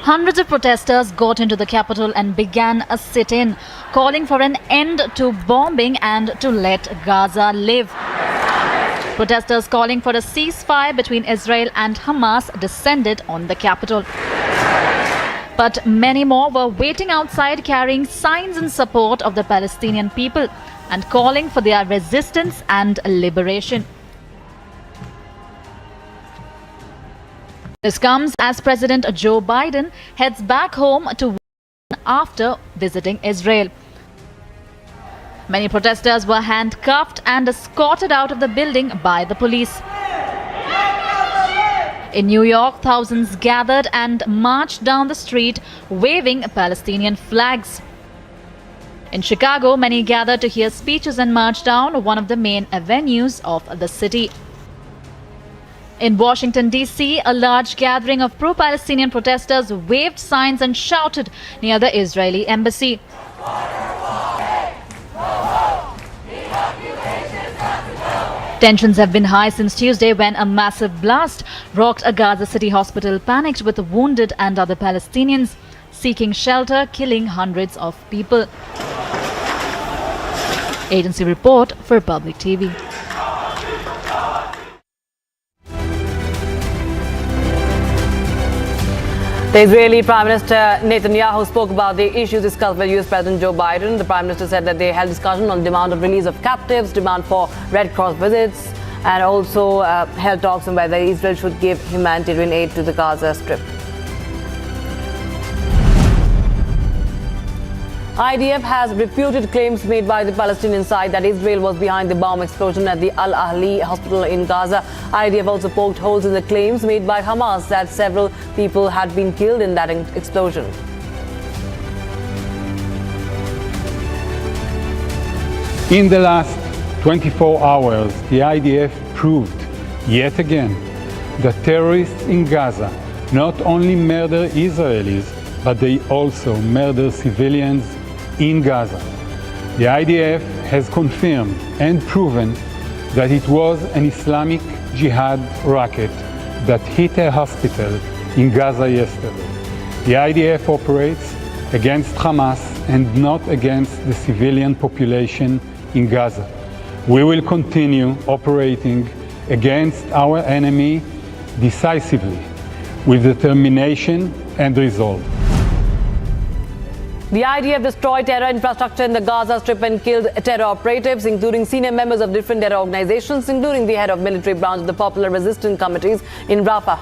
Hundreds of protesters got into the capital and began a sit-in, calling for an end to bombing and to let Gaza live. Protesters calling for a ceasefire between Israel and Hamas descended on the capital. But many more were waiting outside carrying signs in support of the Palestinian people and calling for their resistance and liberation. This comes as President Joe Biden heads back home to after visiting Israel. Many protesters were handcuffed and escorted out of the building by the police. In New York, thousands gathered and marched down the street waving Palestinian flags. In Chicago, many gathered to hear speeches and march down one of the main avenues of the city. In Washington, D.C., a large gathering of pro-Palestinian protesters waved signs and shouted near the Israeli embassy. Tensions have been high since Tuesday when a massive blast rocked a Gaza City hospital, panicked with wounded and other Palestinians seeking shelter, killing hundreds of people. Agency report for Public TV. The Israeli Prime Minister Netanyahu spoke about the issues discussed with US President Joe Biden. The Prime Minister said that they held discussion on demand of release of captives, demand for Red Cross visits, and also held talks on whether Israel should give humanitarian aid to the Gaza Strip. IDF has refuted claims made by the Palestinian side that Israel was behind the bomb explosion at the Al-Ahli hospital in Gaza. IDF also poked holes in the claims made by Hamas that several people had been killed in that explosion. In the last 24 hours, the IDF proved yet again that terrorists in Gaza not only murder Israelis, but they also murder civilians in Gaza. The IDF has confirmed and proven that it was an Islamic Jihad rocket that hit a hospital in Gaza yesterday. The IDF operates against Hamas and not against the civilian population in Gaza. We will continue operating against our enemy decisively, with determination and resolve. The IDF destroyed terror infrastructure in the Gaza Strip and killed terror operatives, including senior members of different terror organizations, including the head of military branch of the Popular Resistance Committees in Rafah.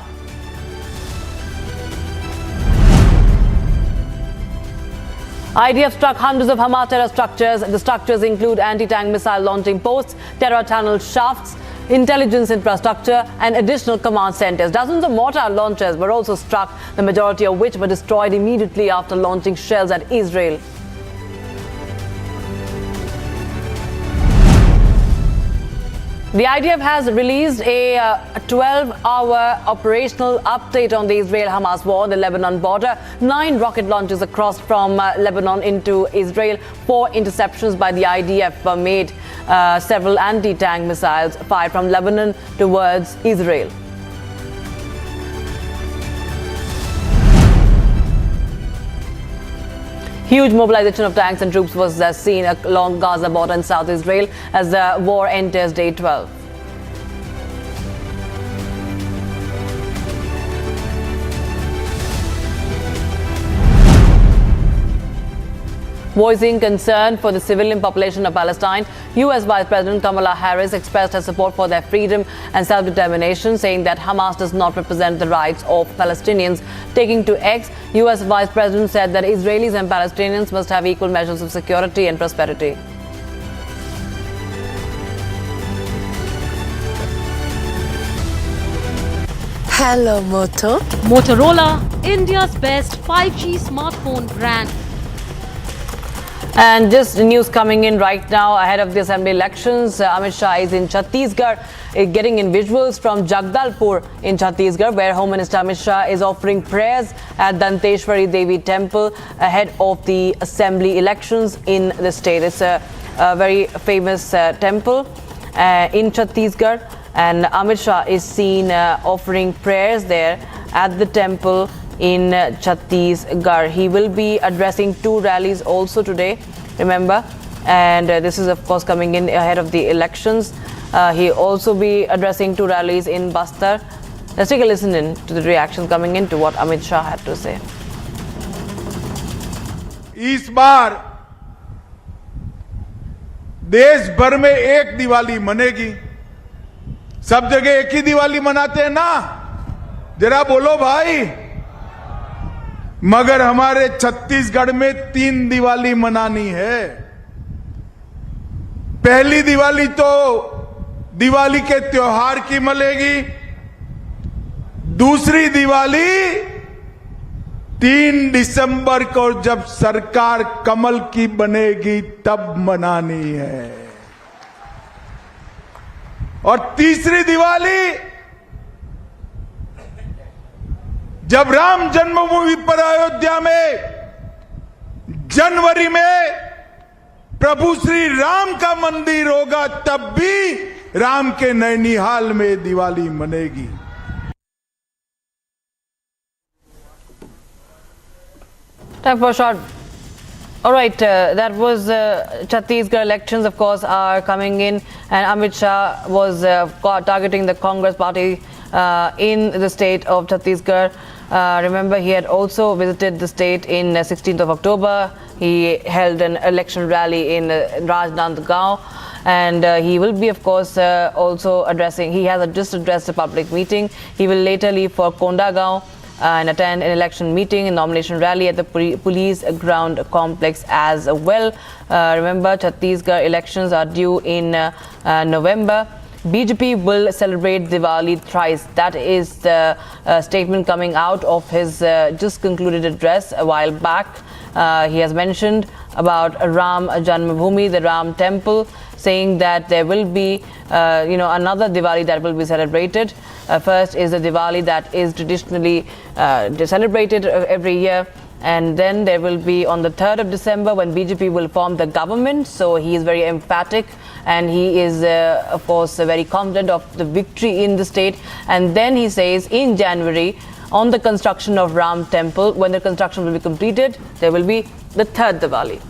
IDF struck hundreds of Hamas terror structures. The structures include anti-tank missile launching posts, terror tunnel shafts, intelligence infrastructure and additional command centers. Dozens of mortar launchers were also struck, the majority of which were destroyed immediately after launching shells at Israel. The IDF has released a 12-hour operational update on the Israel-Hamas war on the Lebanon border. 9 rocket launches across from Lebanon into Israel. 4 interceptions by the IDF were made. Several anti-tank missiles fired from Lebanon towards Israel. Huge mobilization of tanks and troops was seen along Gaza border in South Israel as the war enters day 12. Voicing concern for the civilian population of Palestine, U.S. Vice President Kamala Harris expressed her support for their freedom and self-determination, saying that Hamas does not represent the rights of Palestinians. Taking to X, U.S. Vice President said that Israelis and Palestinians must have equal measures of security and prosperity. Hello, Moto. Motorola, India's best 5G smartphone brand. And just news coming in right now ahead of the assembly elections. Amit Shah is in Chhattisgarh, getting in visuals from Jagdalpur in Chhattisgarh, where Home Minister Amit Shah is offering prayers at Danteshwari Devi Temple ahead of the assembly elections in the state. It's a very famous temple in Chhattisgarh, and Amit Shah is seen offering prayers there at the temple in Chhattisgarh. He will be addressing 2 rallies also today, remember, and this is of course coming in ahead of the elections. He'll also be addressing 2 rallies in Bastar. Let's take a listen in to the reaction coming in to what Amit Shah had to say. इस बार देश भर में एक दिवाली मनेगी। सब जगह एक ही दिवाली मनाते हैं ना, जरा बोलो भाई। मगर हमारे छत्तीसगढ़ में 3 दिवाली मनानी है। पहली दिवाली तो दिवाली के त्योहार की मनेगी, दूसरी दिवाली 3 दिसंबर को जब सरकार कमल की बनेगी तब मनानी है, और तीसरी दिवाली जब राम जन्मभूमि पर अयोध्या में जनवरी में प्रभु श्री राम का मंदिर होगा, तब भी राम के नैनीहाल में Diwali मनेगी। Time for a short. All right, that was Chhattisgarh elections, of course, are coming in, and Amit Shah was targeting the Congress party in the state of Chhattisgarh. Remember, he had also visited the state in 16th of October. He held an election rally in Rajnandgaon, and he will be, of course, also addressing. He has just addressed a public meeting. He will later leave for Kondagaon and attend an election meeting and nomination rally at the police ground complex as well. Remember, Chhattisgarh elections are due in November. BJP will celebrate Diwali thrice. That is the statement coming out of his just concluded address a while back. He has mentioned about Ram Janmabhoomi, the Ram temple, saying that there will be another Diwali that will be celebrated. First is the Diwali that is traditionally celebrated every year, and then there will be on the 3rd of December when BJP will form the government. So he is very emphatic, and he is of course very confident of the victory in the state. And then he says in January, on the construction of Ram temple, when the construction will be completed, there will be the 3rd Diwali.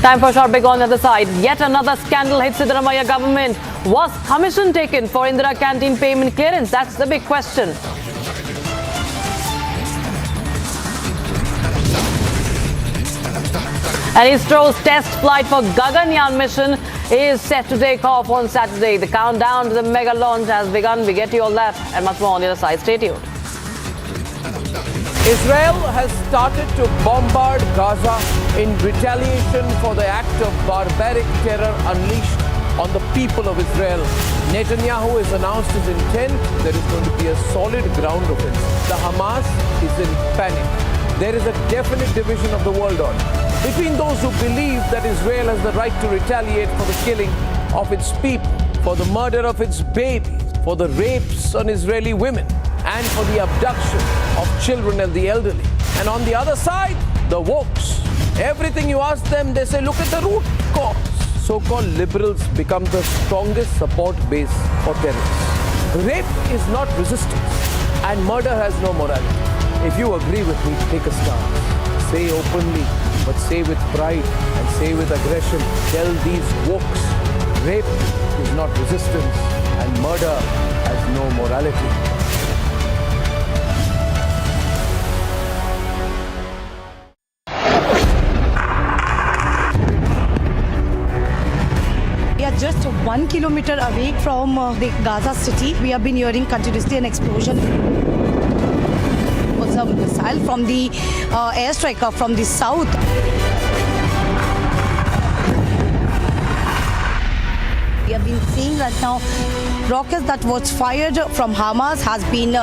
Time for a short break. On the other side, yet another scandal hits Siddaramaiah government. Was commission taken for Indira Canteen payment clearance? That's the big question. And ISRO's test flight for Gaganyaan mission is set to take off on Saturday. The countdown to the mega launch has begun. We get you all that and much more on the other side. Stay tuned. Israel has started to bombard Gaza in retaliation for the act of barbaric terror unleashed on the people of Israel. Netanyahu has announced his intent. There is going to be a solid ground offensive. The Hamas is in panic. There is a definite division of the world order between those who believe that Israel has the right to retaliate for the killing of its people, for the murder of its babies, for the rapes on Israeli women, and for the abduction of children and the elderly. And on the other side, the wokes. Everything you ask them, they say, look at the root cause. So-called liberals become the strongest support base for terrorists. Rape is not resistance, and murder has no morality. If you agree with me, take a stance. Say openly, but say with pride and say with aggression. Tell these wokes, rape is not resistance, and murder has no morality. Just 1 kilometer away from the Gaza city, we have been hearing continuously an explosion. It was a missile from the airstrike from the south. We have been seeing right now rocket that was fired from Hamas has been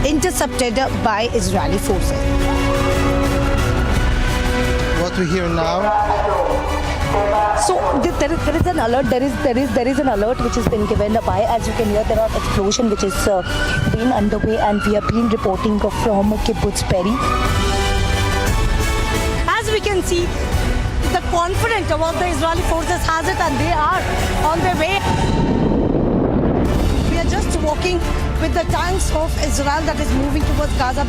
intercepted by Israeli forces. What we hear now. So there is an alert. There is an alert which has been given by, as you can hear, there are explosion which is been underway, and we have been reporting from Kibbutz Peri. As we can see, the confident about the Israeli forces has it, and they are on their way. We are just walking with the tanks of Israel that is moving towards Gaza.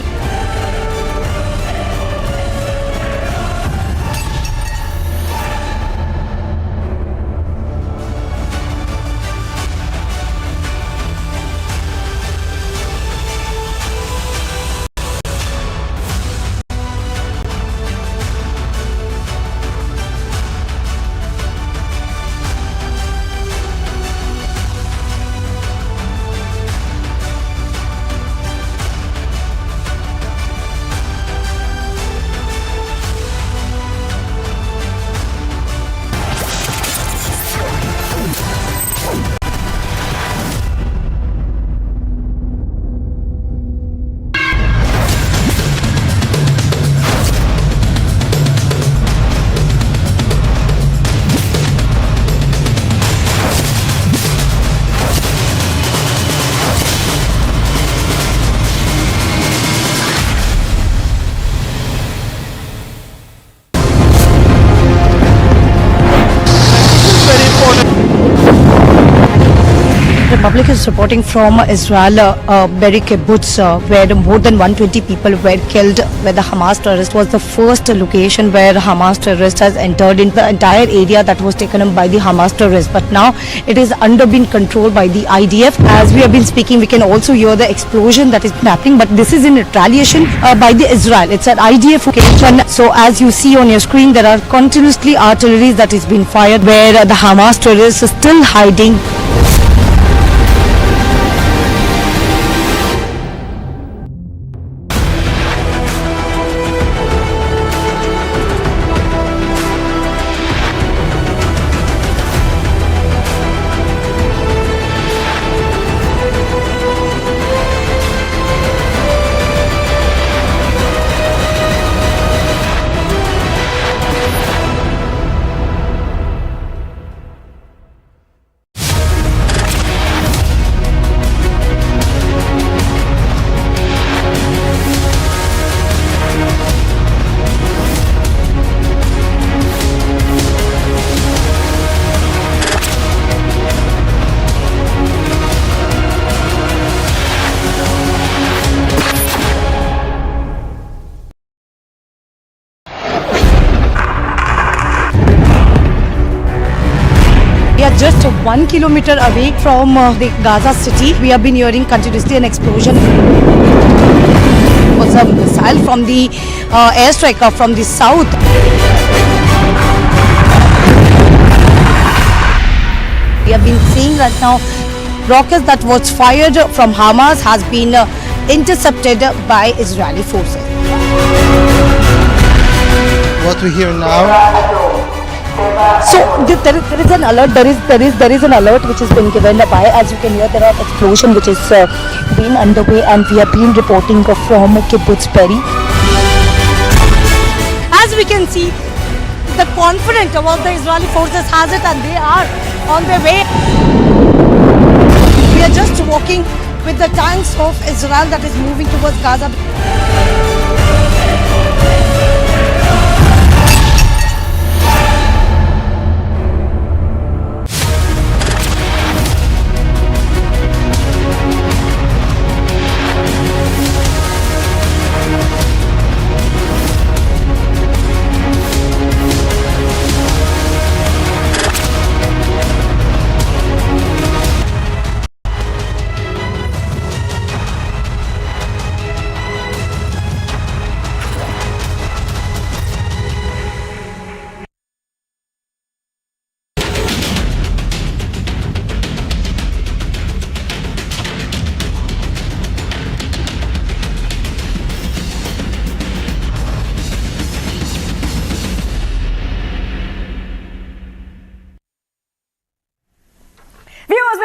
The public is reporting from Israel-Palestine Kibbutz, where more than 120 people were killed, where the Hamas terrorist was the first location where Hamas terrorist has entered in the entire area that was taken up by the Hamas terrorists. But now it is been controlled by the IDF. As we have been speaking, we can also hear the explosion that is happening, but this is in retaliation by the Israel. It's an IDF location. So as you see on your screen, there are continuously artillery that is being fired, where the Hamas terrorists are still hiding. Just 1 kilometer away from the Gaza city, we have been hearing continuously an explosion. It was a missile from the airstrike from the south. We have been seeing right now rockets that was fired from Hamas has been intercepted by Israeli forces. What we hear now. So there is an alert. There is an alert which has been given by, as you can hear, there are explosion which is been underway, and we have been reporting from Kibbutz Peri. As we can see, the confident about the Israeli forces has it, and they are on their way. We are just walking with the tanks of Israel that is moving towards Gaza.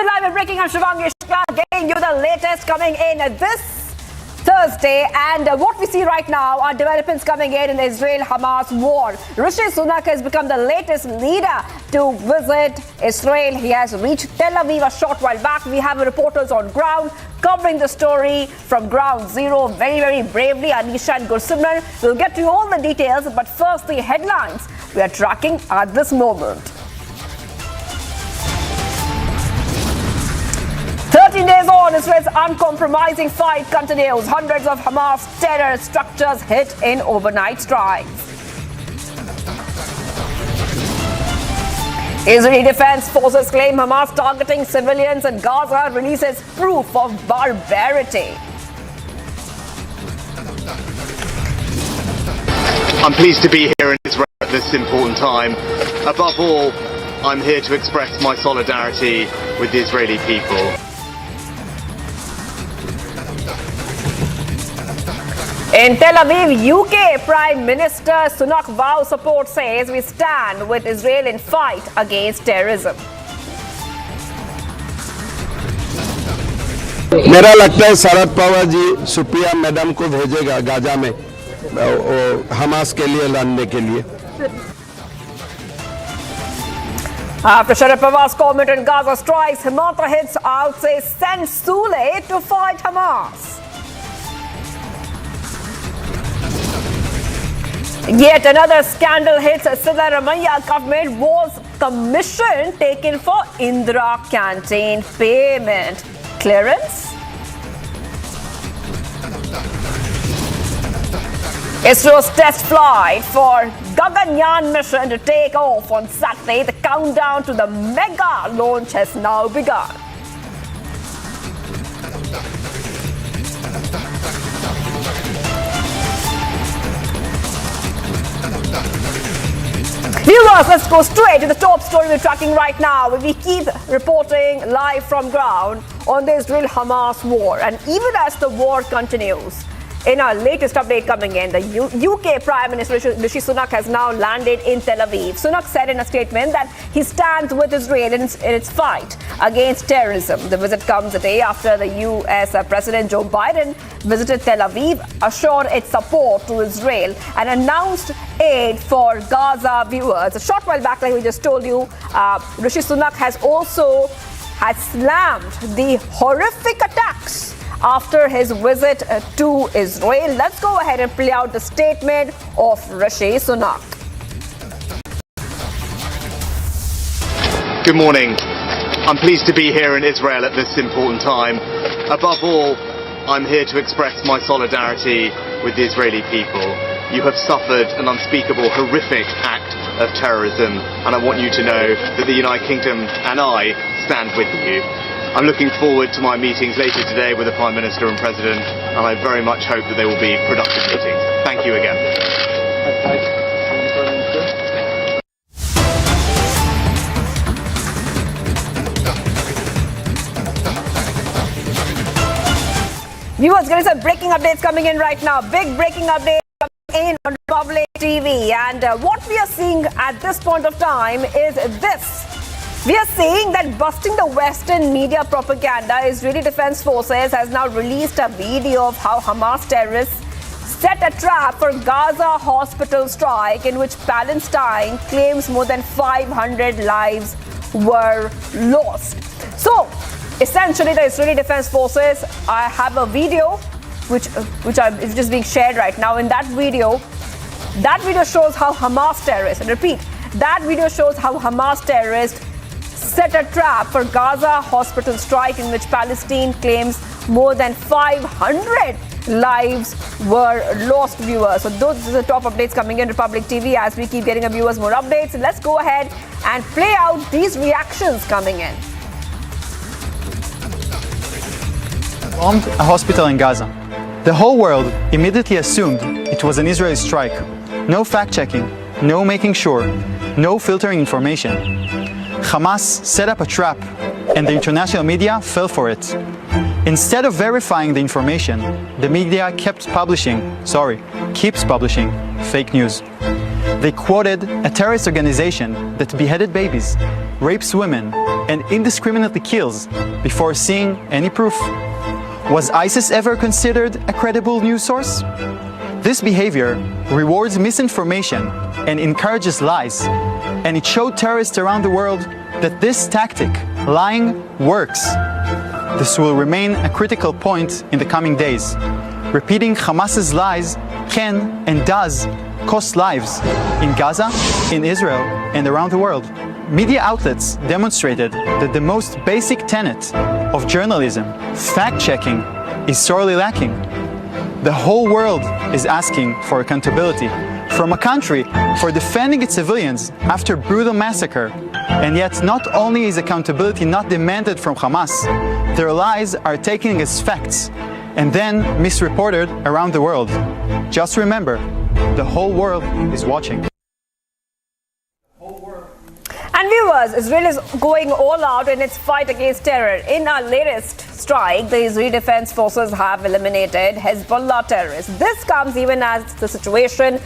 Live and breaking, I'm Shivangi. o'clock, getting you the latest coming in this Thursday. And what we see right now are developments coming in the Israel-Hamas war. Rishi Sunak has become the latest leader to visit Israel. He has reached Tel Aviv a short while back. We have reporters on ground covering the story from ground zero very, very bravely. Amit Shah and Gursimran will get to you all the details. But first, the headlines we are tracking at this moment. 13 days on, Israel's uncompromising fight continues. Hundreds of Hamas terror structures hit in overnight strikes. Israeli Defense Forces claim Hamas targeting civilians in Gaza releases proof of barbarity. I'm pleased to be here in Israel at this important time. Above all, I'm here to express my solidarity with the Israeli people. In Tel Aviv, UK Prime Minister Sunak vows support, says we stand with Israel in fight against terrorism. मेरा लगता है Sharad Pawar ji Supriya madam को भेजेगा Gaza में Hamas के लिए लड़ने के लिए. After Sharad Pawar's comment on Gaza strikes, Himanta hits out, says send Sule to fight Hamas. Yet another scandal hits Siddaramaiah government. Was commission taken for Indira campaign payment clearance? ISRO's test flight for Gaganyaan mission to take off on Saturday. The countdown to the mega launch has now begun. Viewers, let's go straight to the top story we're tracking right now. We keep reporting live from ground on the Israel-Hamas war. And even as the war continues, in our latest update coming in, the UK Prime Minister Rishi Sunak has now landed in Tel Aviv. Sunak said in a statement that he stands with Israel in its fight against terrorism. The visit comes a day after the US President Joe Biden visited Tel Aviv, assured its support to Israel, and announced aid for Gaza viewers. A short while back, like we just told you, Rishi Sunak has slammed the horrific attacks after his visit to Israel. Let's go ahead and play out the statement of Rishi Sunak. Good morning. I'm pleased to be here in Israel at this important time. Above all, I'm here to express my solidarity with the Israeli people. You have suffered an unspeakable, horrific act of terrorism, and I want you to know that the United Kingdom and I stand with you. I'm looking forward to my meetings later today with the Prime Minister and President, and I very much hope that they will be productive meetings. Thank you again. Viewers, there is a breaking updates coming in right now. Big breaking update coming in on Republic TV. And what we are seeing at this point of time is this. We are seeing that busting the Western media propaganda, Israeli Defense Forces has now released a video of how Hamas terrorists set a trap for Gaza hospital strike in which Palestine claims more than 500 lives were lost. So, essentially, the Israeli Defense Forces have a video which is just being shared right now. In that video shows how Hamas terrorists, and repeat, that video shows how Hamas terrorists set a trap for Gaza hospital strike in which Palestine claims more than 500 lives were lost, viewers. So those are the top updates coming in Republic TV as we keep getting our viewers more updates. Let's go ahead and play out these reactions coming in. Bombed a hospital in Gaza. The whole world immediately assumed it was an Israeli strike. No fact-checking, no making sure, no filtering information. Hamas set up a trap, and the international media fell for it. Instead of verifying the information, the media keeps publishing fake news. They quoted a terrorist organization that beheaded babies, rapes women, and indiscriminately kills before seeing any proof. Was ISIS ever considered a credible news source? This behavior rewards misinformation and encourages lies, and it showed terrorists around the world that this tactic, lying, works. This will remain a critical point in the coming days. Repeating Hamas's lies can and does cost lives in Gaza, in Israel, and around the world. Media outlets demonstrated that the most basic tenet of journalism, fact-checking, is sorely lacking. The whole world is asking for accountability from a country for defending its civilians after brutal massacre. And yet not only is accountability not demanded from Hamas, their lies are taken as facts and then misreported around the world. Just remember, the whole world is watching. And viewers, Israel is going all out in its fight against terror. In our latest strike, the Israeli Defense Forces have eliminated Hezbollah terrorists. This comes even as the situation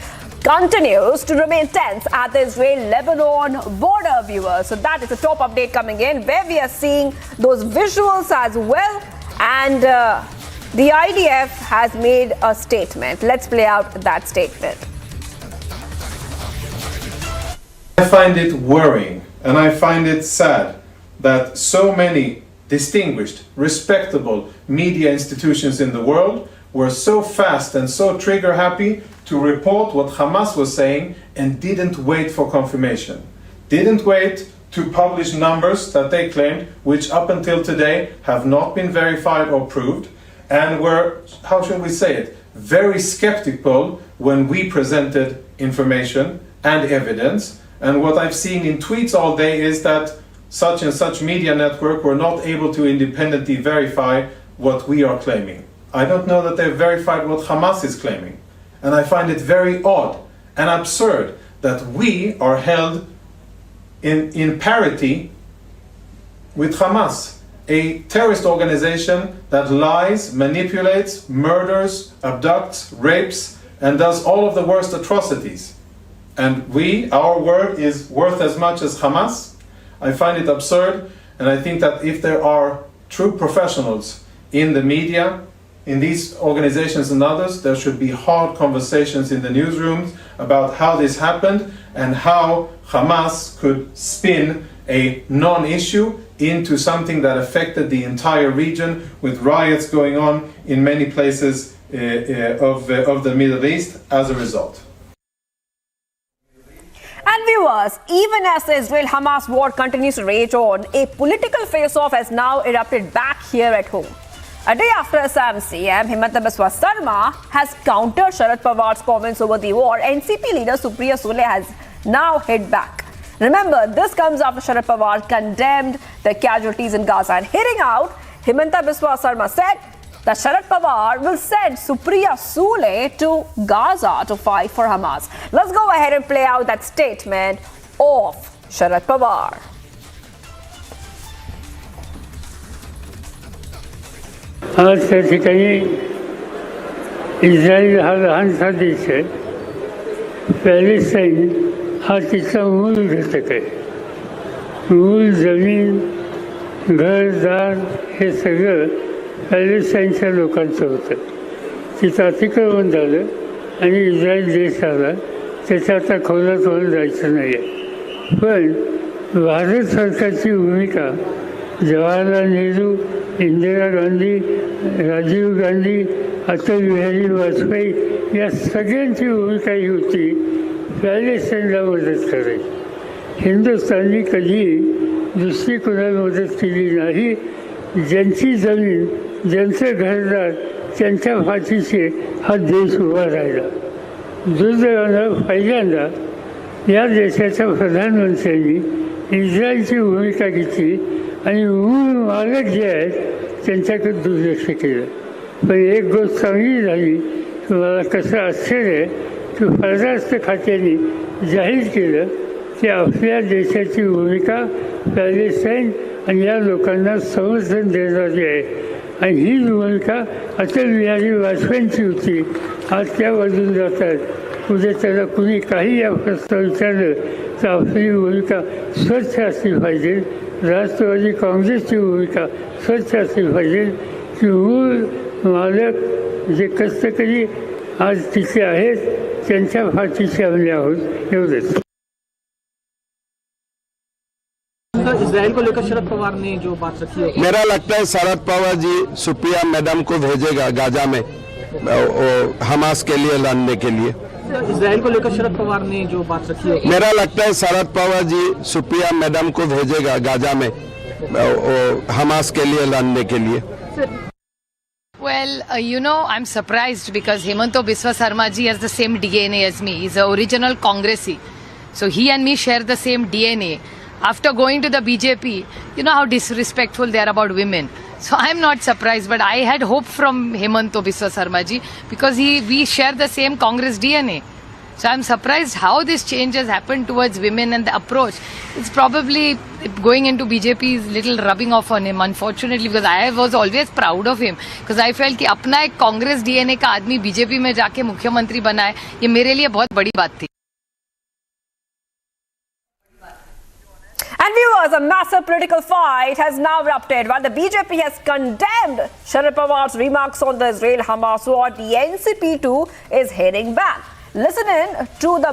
continues to remain tense at the Israel-Lebanon border, viewers. So that is a top update coming in, where we are seeing those visuals as well. And the IDF has made a statement. Let's play out that statement. I find it worrying and I find it sad that so many distinguished, respectable media institutions in the world were so fast and so trigger happy to report what Hamas was saying and didn't wait for confirmation. Didn't wait to publish numbers that they claimed, which up until today have not been verified or proved, and were, how should we say it, very skeptical when we presented information and evidence. And what I've seen in tweets all day is that such and such media network were not able to independently verify what we are claiming. I don't know that they've verified what Hamas is claiming. And I find it very odd and absurd that we are held in parity with Hamas, a terrorist organization that lies, manipulates, murders, abducts, rapes, and does all of the worst atrocities. And our word is worth as much as Hamas. I find it absurd, and I think that if there are true professionals in the media, in these organizations and others, there should be hard conversations in the newsrooms about how this happened and how Hamas could spin a non-issue into something that affected the entire region, with riots going on in many places of the Middle East as a result. And viewers, even as the Israel-Hamas war continues to rage on, a political face-off has now erupted back here at home. A day after Assam CM Himanta Biswa Sarma has countered Sharad Pawar's comments over the war, NCP leader Supriya Sule has now hit back. Remember, this comes after Sharad Pawar condemned the casualties in Gaza, and hitting out, Himanta Biswa Sarma said that Sharad Pawar will send Supriya Sule to Gaza to fight for Hamas. Let's go ahead and play out that statement of Sharad Pawar. आज त्या ठिकाणी इस्रायल हा लहानसा देश आहे. Palestine हा तिचा मूळ घटक आहे. मूळ जमीन, घरदार हे सगळं पॅलेस्टाईनच्या लोकांचं होतं. तिथं अतिक्रमण झालं आणि इस्रायल देश आला. त्याच्या आता खोलात वर जायचं नाही आहे. पण भारत सरकारची भूमिका जवाहरलाल नेहरू, इंदिरा गांधी, राजीव गांधी, अटल बिहारी वाजपेयी या सगळ्यांची भूमिका ही होती पॅलेस्टाईनला मदत करायची. हिंदुस्थाननी कधी दुसरी कोणाला मदत केली नाही. ज्यांची जमीन, ज्यांचं घरदार, त्यांच्या फाशीशी हा देश उभा राहिला. दुर्दैवानं पहिल्यांदा या देशाच्या प्रधानमंत्र्यांनी इस्रायलची भूमिका घेतली आणि मूळ मालक जे आहेत त्यांच्याकडे दुर्लक्ष केलं. पण एक गोष्ट चांगली झाली, मला कसं आश्चर्य आहे की परराष्ट्र खात्याने जाहीर केलं की आपल्या देशाची भूमिका पॅलेस्टाईन आणि या लोकांना समर्थन देणारी आहे. आणि ही भूमिका अटल बिहारी वाजपेयींची होती. आज त्या बदलून जातात. उद्या त्याला कुणी काही या प्रश्न विचारलं तर आपली भूमिका स्वच्छ असली पाहिजे राष्ट्रवादी काँग्रेसची भूमिका स्वच्छ असेल पाहिजे की मूळ मालक जे कष्टकरी आज तिथे आहेत त्यांच्या फाटीचे आम्ही आहोत एवढंच. इसराइल को लेकर शरद पवार ने जो बात रखी है, मेरा लगता है शरद पवार जी सुप्रिया मैडम को भेजेगा गाजा में हमास के लिए लड़ने के लिए. इसराइल को लेकर शरद पवार ने जो बात रखी है, मेरा लगता है शरद पवार जी सुप्रिया मैडम को भेजेगा गाजा में हमास के लिए लड़ने के लिए. Well, I'm surprised because Hemanta Biswa Sarma ji has the same DNA as me. He's an original Congressy. So he and me share the same DNA. After going to the BJP, you know how disrespectful they are about women. So I'm not surprised, but I had hope from Hemanta Biswa Sarma ji because we share the same Congress DNA. So I'm surprised how this change has happened towards women and the approach. It's probably going into BJP's little rubbing off on him, unfortunately, because I was always proud of him. Because I felt कि अपना एक Congress DNA का आदमी BJP में जाके मुख्यमंत्री बना है, ये मेरे लिए बहुत बड़ी बात थी. And viewers, a massive political fight has now erupted while the BJP has condemned Sharad Pawar's remarks on the Israel-Hamas war. The NCP too is heading back. Listen in to the